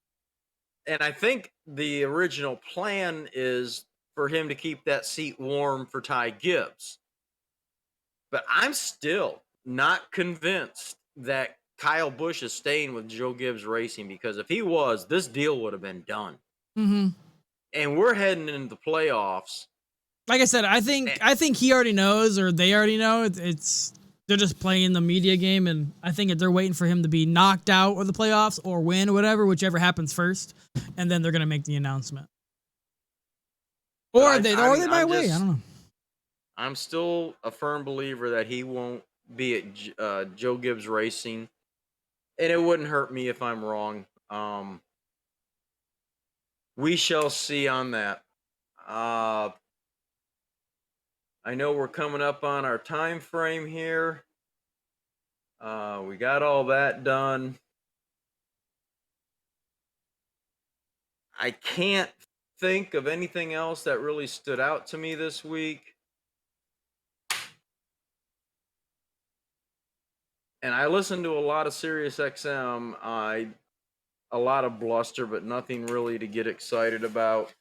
And I think the original plan is for him to keep that seat warm for Ty Gibbs. But I'm still not convinced that Kyle Busch is staying with Joe Gibbs Racing, because if he was, this deal would have been done. Mm-hmm. And we're heading into the playoffs. Like I said, I think he already knows, or they already know. It's they're just playing the media game, and I think they're waiting for him to be knocked out of the playoffs or win or whatever, whichever happens first, and then they're gonna make the announcement. Or they might wait. I don't know. I'm still a firm believer that he won't be at Joe Gibbs Racing, and it wouldn't hurt me if I'm wrong. We shall see on that. I know we're coming up on our time frame here. We got all that done. I can't think of anything else that really stood out to me this week. And I listened to a lot of Sirius XM. A lot of bluster, but nothing really to get excited about.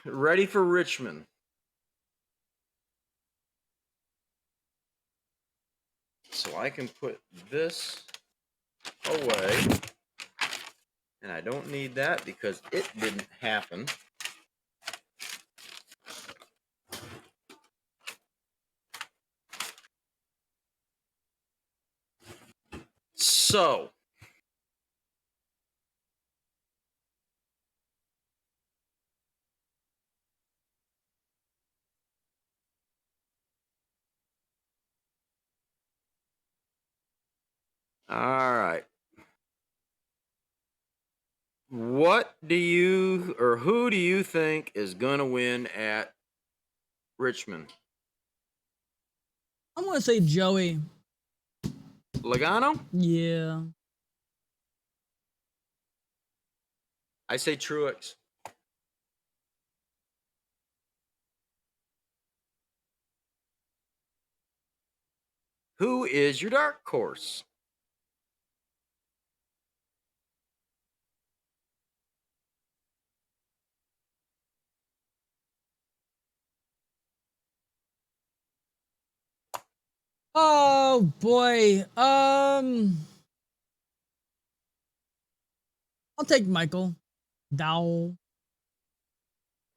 Ready for Richmond. So I can put this away. And I don't need that because it didn't happen. So, all right. What do you, or who do you think is going to win at Richmond? I'm gonna say Joey Logano? Yeah. I say Truex. Who is your dark horse? Oh boy. I'll take Michael Dowell.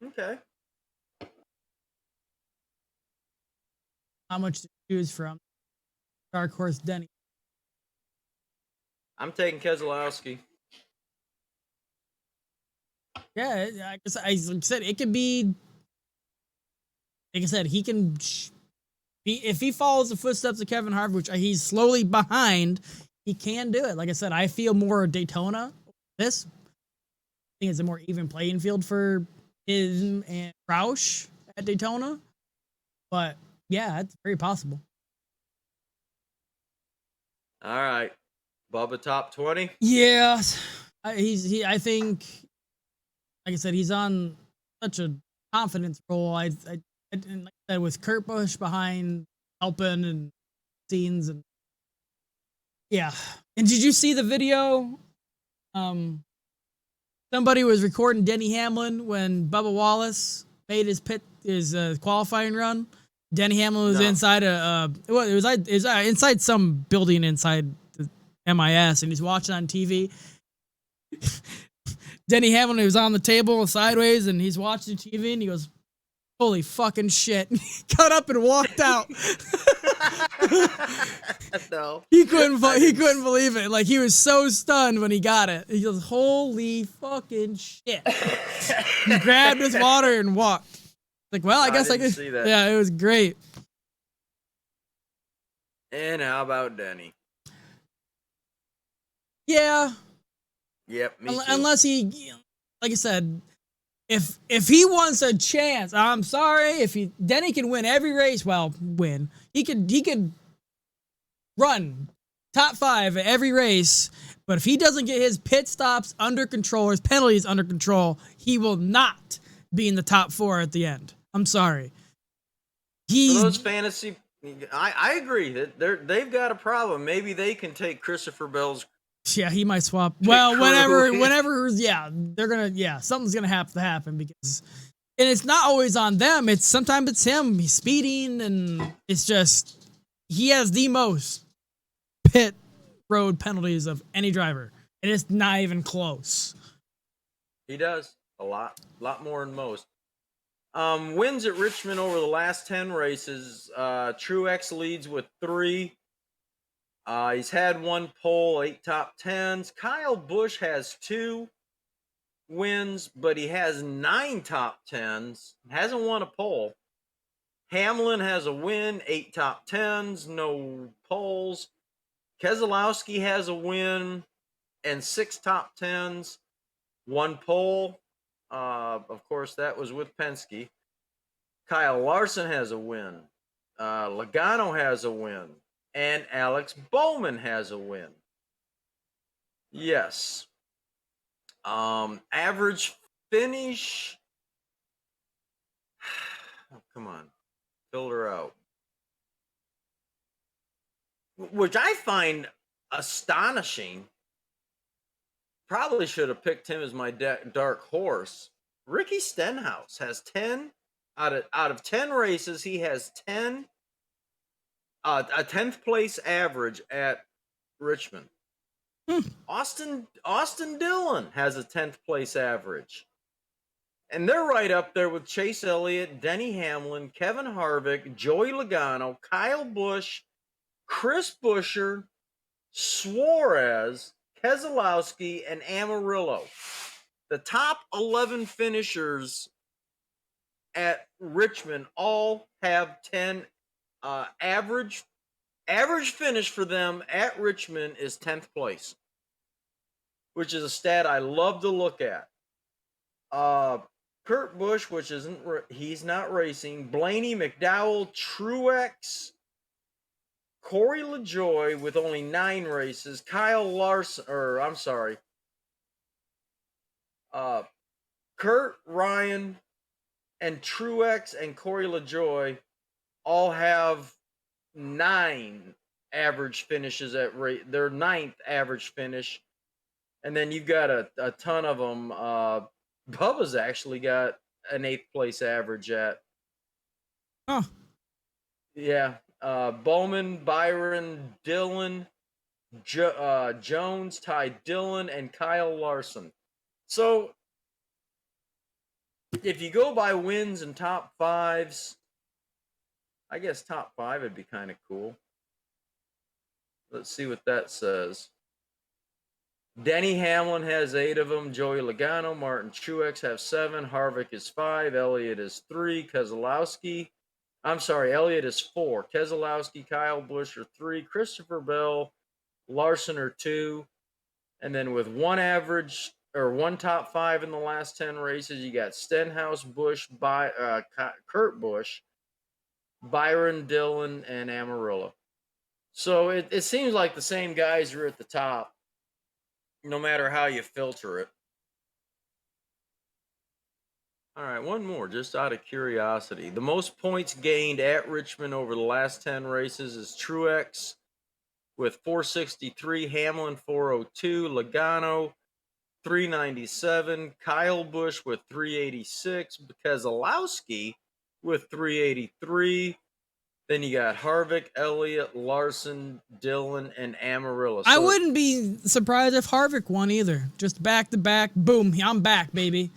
Okay. How much to choose from? Dark horse Denny. I'm taking Keselowski. Yeah, I guess I said it could be. Like I said, he can. If he follows the footsteps of Kevin Harvick, which he's slowly behind, he can do it. Like I said, I feel more Daytona. This, I think it's a more even playing field for him and Roush at Daytona. But yeah, it's very possible. All right, Bubba top 20. Yeah, I think, like I said, he's on such a confidence roll. I like I said, with Kurt Busch behind helping and scenes and yeah. And did you see the video Somebody was recording Denny Hamlin when Bubba Wallace made his qualifying run. Denny Hamlin was inside it was inside some building inside the MIS, and he's watching on TV. Denny Hamlin was on the table sideways, and he's watching TV, and he goes, "Holy fucking shit!" He got up and walked out. No, he couldn't believe it. Like, he was so stunned when he got it. He goes, "Holy fucking shit!" He grabbed his water and walked. Like, well, I guess I could see that. Yeah, it was great. And how about Denny? Yeah. Yep, me too. Unless he, like I said, if he wants a chance, I'm sorry. Denny can win every race. Well, win. He could run top 5 at every race. But if he doesn't get his pit stops under control, his penalties under control, he will not be in the top 4 at the end. I'm sorry. For those fantasy, I agree that they've got a problem. Maybe they can take Christopher Bell's. Yeah, he might swap. Well, something's gonna have to happen, because, and it's not always on them. Sometimes it's him. He's speeding, and it's just, he has the most pit road penalties of any driver, and it's not even close. He does a lot more than most. Wins at Richmond over the last 10 races. Truex leads with 3. He's had 1 pole, 8 top 10s. Kyle Busch has 2 wins, but he has 9 top 10s. Hasn't won a pole. Hamlin has a win, 8 top 10s, no poles. Keselowski has a win and 6 top 10s, 1 pole. Of course, that was with Penske. Kyle Larson has a win. Logano has a win. And Alex Bowman has a win. Yes. Average finish. Oh, come on. Filter out. Which I find astonishing. Probably should have picked him as my dark horse. Ricky Stenhouse has 10 out of 10 races. He has 10. A 10th place average at Richmond. Austin Dillon has a 10th place average. And they're right up there with Chase Elliott, Denny Hamlin, Kevin Harvick, Joey Logano, Kyle Busch, Chris Buescher, Suarez, Keselowski, and Amarillo. The top 11 finishers at Richmond all have 10. Average finish for them at Richmond is 10th place, which is a stat I love to look at. Kurt Busch, which he's not racing. Blaney, McDowell, Truex, Corey LaJoie with only 9 races. Kyle Larson, Kurt, Ryan, and Truex and Corey LaJoie all have 9 average finishes at rate. Their 9th average finish. And then you've got a ton of them. Bubba's actually got an 8th place average at. Huh. Yeah. Bowman, Byron, Dillon, Jones, Ty Dillon, and Kyle Larson. So if you go by wins and top 5s, I guess top 5 would be kind of cool. Let's see what that says. Denny Hamlin has 8 of them. Joey Logano, Martin Truex have 7. Harvick is 5. Elliott is 3. Elliott is 4. Keselowski, Kyle Busch are 3. Christopher Bell, Larson are 2. And then with 1 average or 1 top 5 in the last 10 races, you got Stenhouse, Busch, Kurt Busch, Byron, Dillon, and Amarillo. So it seems like the same guys are at the top, no matter how you filter it. All right, one more, just out of curiosity. The most points gained at Richmond over the last 10 races is Truex with 463, Hamlin 402, Logano 397, Kyle Busch with 386, Keselowski with 383. Then you got Harvick, Elliott, Larson, Dillon, and Amarillo. I wouldn't be surprised if Harvick won either. Just back to back, boom, I'm back, baby.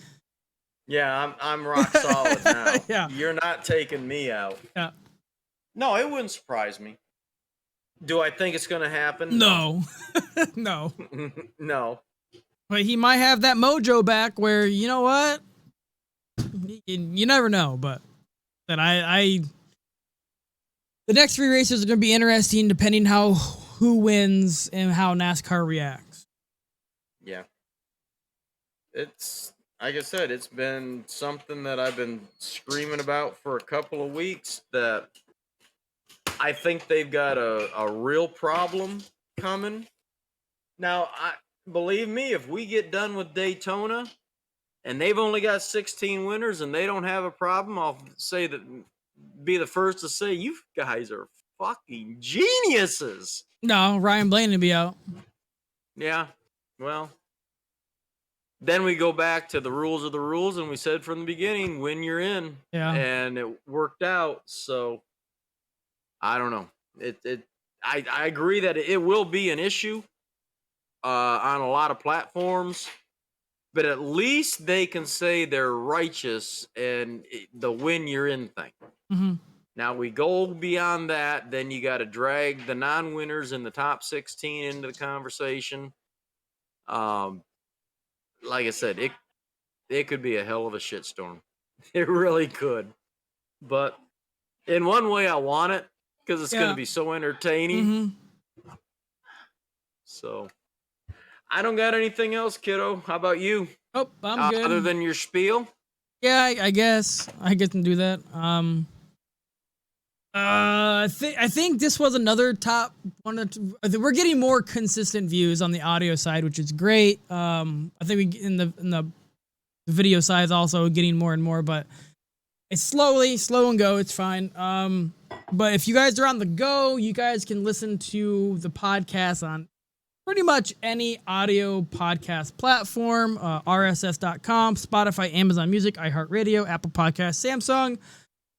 Yeah, I'm rock solid now. Yeah. You're not taking me out. Yeah. No, it wouldn't surprise me. Do I think it's going to happen? No. No. No. But he might have that mojo back where, you know what? You never know, but that the next 3 races are going to be interesting depending who wins and how NASCAR reacts. Yeah. It's, like I said, it's been something that I've been screaming about for a couple of weeks, that I think they've got a real problem coming. Now, believe me, if we get done with Daytona and they've only got 16 winners and they don't have a problem, I'll be the first to say, you guys are fucking geniuses. No, Ryan Blaney will be out. Yeah, well, then we go back to the rules of the rules, and we said from the beginning, win, you're in. Yeah. And it worked out, so I don't know. I agree that it will be an issue on a lot of platforms, but at least they can say they're righteous and the win, you're in thing. Mm-hmm. Now we go beyond that, then you got to drag the non-winners in the top 16 into the conversation. Like I said, it could be a hell of a shitstorm. It really could. But in one way, I want it because it's going to be so entertaining. Mm-hmm. So I don't got anything else, kiddo. How about you? Oh, I'm good. Other than your spiel? Yeah, I guess I get to do that. I think this was another top one. We're getting more consistent views on the audio side, which is great. I think we in the video side is also getting more and more, but it's slow and go. It's fine. But if you guys are on the go, you guys can listen to the podcast on pretty much any audio podcast platform, rss.com, Spotify, Amazon Music, iHeartRadio, Apple Podcasts, Samsung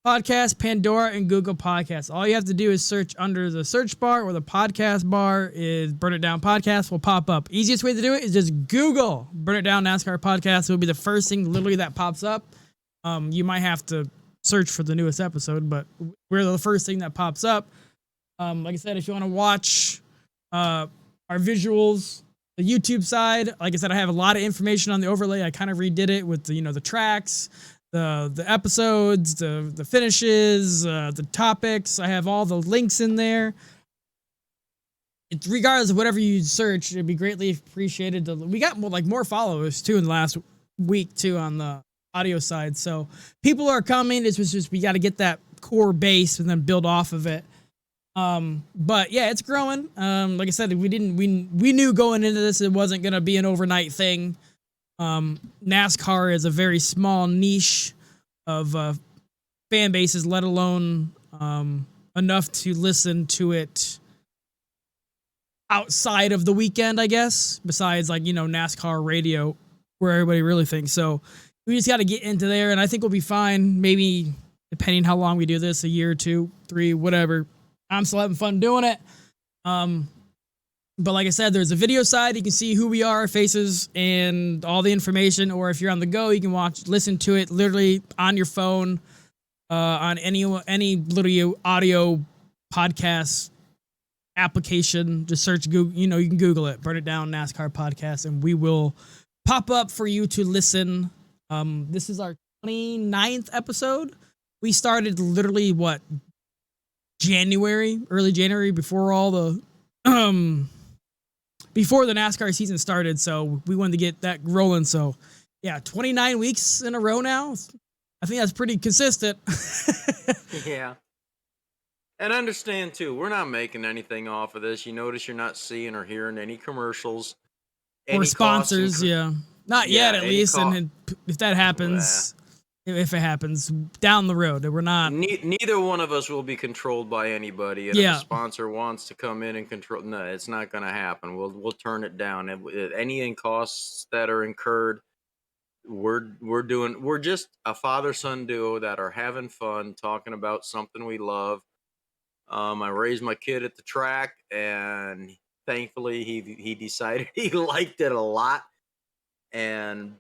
Podcast, Pandora, and Google Podcasts. All you have to do is search under the search bar, or the podcast bar is Burn It Down Podcast will pop up. Easiest way to do it is just Google Burn It Down NASCAR Podcast. It will be the first thing literally that pops up. You might have to search for the newest episode, but we're the first thing that pops up. Like I said, if you want to watch our visuals, the YouTube side, like I said, I have a lot of information on the overlay. I kind of redid it with the tracks, the episodes, the finishes, the topics. I have all the links in there. It's regardless of whatever you search, it'd be greatly appreciated. We got more followers too in the last week too on the audio side. So people are coming. It's just we got to get that core base and then build off of it. But yeah, it's growing. Like I said, we knew going into this it wasn't gonna be an overnight thing. NASCAR is a very small niche of fan bases, let alone enough to listen to it outside of the weekend, I guess, besides NASCAR radio where everybody really thinks. So we just got to get into there, and I think we'll be fine. Maybe depending how long we do this, a year, 2, 3, whatever. I'm still having fun doing it. But like I said, there's a video side. You can see who we are, our faces, and all the information. Or if you're on the go, you can listen to it literally on your phone, on any literally audio podcast application. Just search Google. You can Google it. Burn It Down NASCAR Podcast, and we will pop up for you to listen. This is our 29th episode. We started literally early January, before all the before the NASCAR season started, so we wanted to get that rolling. So yeah, 29 weeks in a row now. I think that's pretty consistent. Yeah. And understand too, we're not making anything off of this. You notice you're not seeing or hearing any commercials Or sponsors, yeah. Not yet, at least. And if that happens, if it happens down the road. We're not. Neither one of us will be controlled by anybody, and if a sponsor wants to come in and control, no, it's not going to happen. We'll turn it down. Any costs that are incurred, we're just a father-son duo that are having fun, talking about something we love. I raised my kid at the track, and thankfully he decided he liked it a lot, and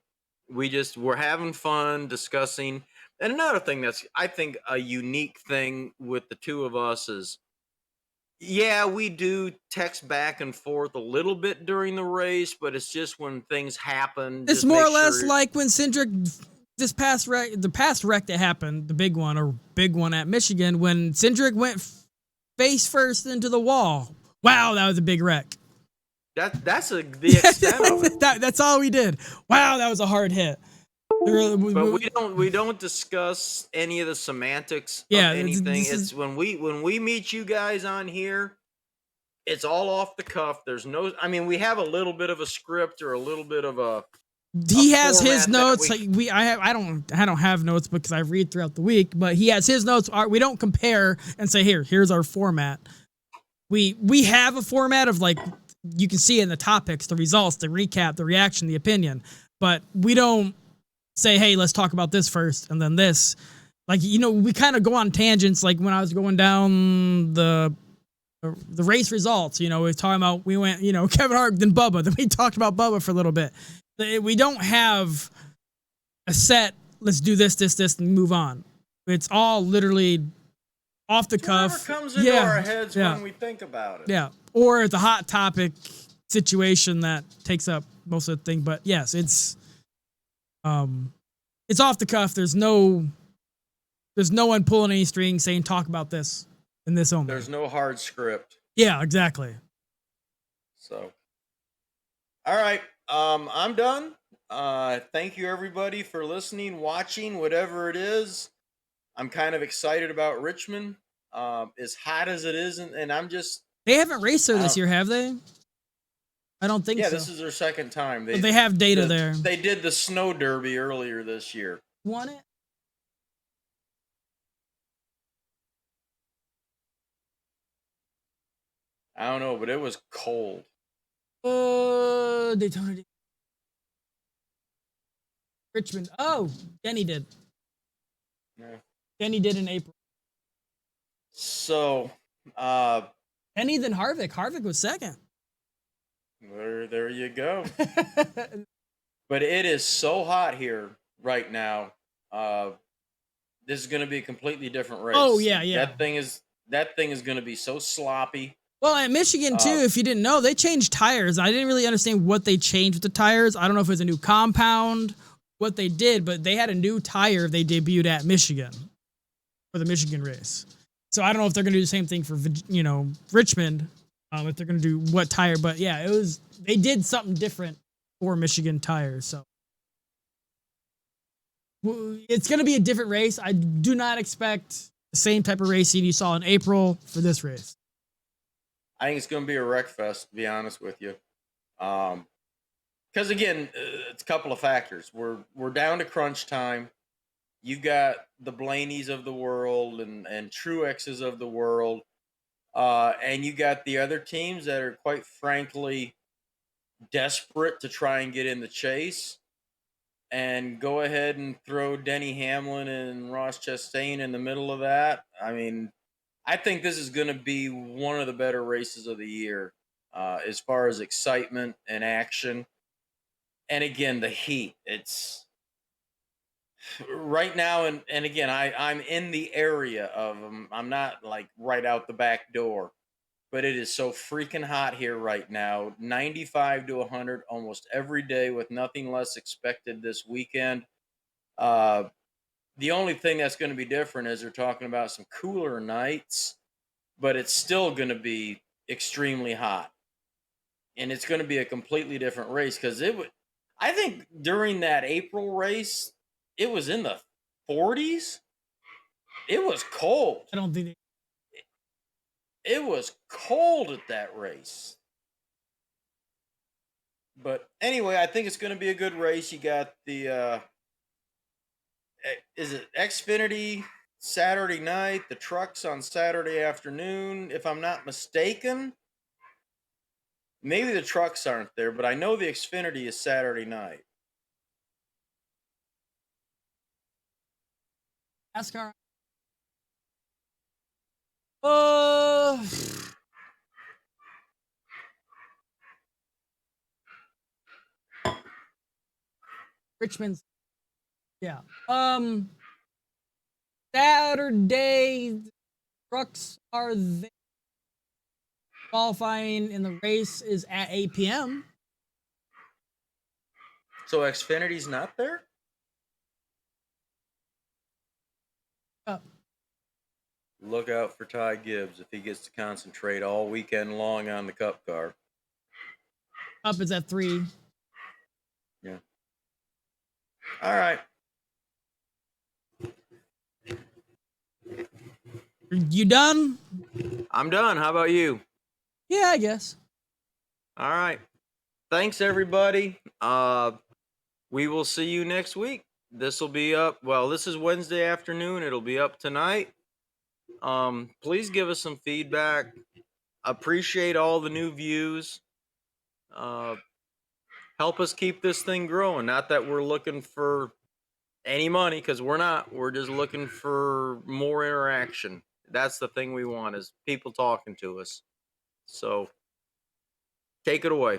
we're having fun discussing. And another thing that's, I think, a unique thing with the two of us is, yeah, we do text back and forth a little bit during the race, but it's just when things happen. It's more or less like when Cindric, the past wreck that happened, the big one at Michigan, when Cindric went face first into the wall. Wow, that was a big wreck. That's the extent of it. That's all we did. Wow, that was a hard hit. But we don't discuss any of the semantics of anything. It's when we meet you guys on here, it's all off the cuff. There's no, I mean, we have a little bit of a script or a little bit of a. He has his notes. I don't have notes because I read throughout the week, but he has his notes. We don't compare and say, here's our format. We have a format of, like, you can see in the topics, the results, the recap, the reaction, the opinion, but we don't say, hey, let's talk about this first and then this. Like, we kind of go on tangents. Like when I was going down the race results, we were talking about, we went, Kevin Harvick, then Bubba. Then we talked about Bubba for a little bit. We don't have a set, let's do this, and move on. It's all literally off the cuff. Whatever comes into our heads when we think about it. Yeah. Or it's a hot topic situation that takes up most of the thing. But yes, it's off the cuff. There's no one pulling any strings saying talk about this and this only. There's no hard script. Yeah, exactly. So, all right, I'm done. Thank you everybody for listening, watching, whatever it is. I'm kind of excited about Richmond. As hot as it is, and I'm just. They haven't raced there this year, have they? I don't think so. Yeah, this is their second time. They have data there. They did the snow derby earlier this year. Won it? I don't know, but it was cold. Daytona. Richmond. Oh, Denny did. Yeah. Denny did in April. So, Denny then Harvick. Harvick was second. There you go. But it is so hot here right now. This is going to be a completely different race. Oh yeah. That thing is going to be so sloppy. Well, at Michigan too, if you didn't know, they changed tires. I didn't really understand what they changed with the tires. I don't know if it was a new compound, what they did, but they had a new tire they debuted at Michigan for the Michigan race. So I don't know if they're going to do the same thing for Richmond. If they're going to do what tire, but yeah, they did something different for Michigan tires. So it's going to be a different race. I do not expect the same type of racing you saw in April for this race. I think it's going to be a wreck fest, to be honest with you. Because again, it's a couple of factors. We're down to crunch time. You got the Blaney's of the world and Truex's of the world. And you got the other teams that are quite frankly desperate to try and get in the chase and go ahead and throw Denny Hamlin and Ross Chastain in the middle of that. I mean, I think this is going to be one of the better races of the year as far as excitement and action. And again, the heat. It's right now, and again, I'm in the area of them. I'm not like right out the back door, but it is so freaking hot here right now. 95 to 100 almost every day, with nothing less expected this weekend. The only thing that's going to be different is they're talking about some cooler nights, but it's still going to be extremely hot, and it's going to be a completely different race because I think during that April race, it was in the 40s. It was cold. I don't think it was cold at that race. But anyway, I think it's going to be a good race. You got the is it Xfinity Saturday night, the trucks on Saturday afternoon, if I'm not mistaken. Maybe the trucks aren't there, but I know the Xfinity is Saturday night. NASCAR. Richmond. Yeah. Saturday trucks are there. Qualifying in the race is at 8 p.m. So Xfinity's not there? Look out for Ty Gibbs if he gets to concentrate all weekend long on the Cup car. Up is at 3. Yeah. All right. You done? I'm done. How about you? Yeah, I guess. All right. Thanks, everybody. We will see you next week. This will be up. Well, this is Wednesday afternoon. It'll be up tonight. Please give us some feedback. Appreciate all the new views. Help us keep this thing growing. Not that we're looking for any money, because we're not. We're just looking for more interaction. That's the thing we want, is people talking to us. So take it away.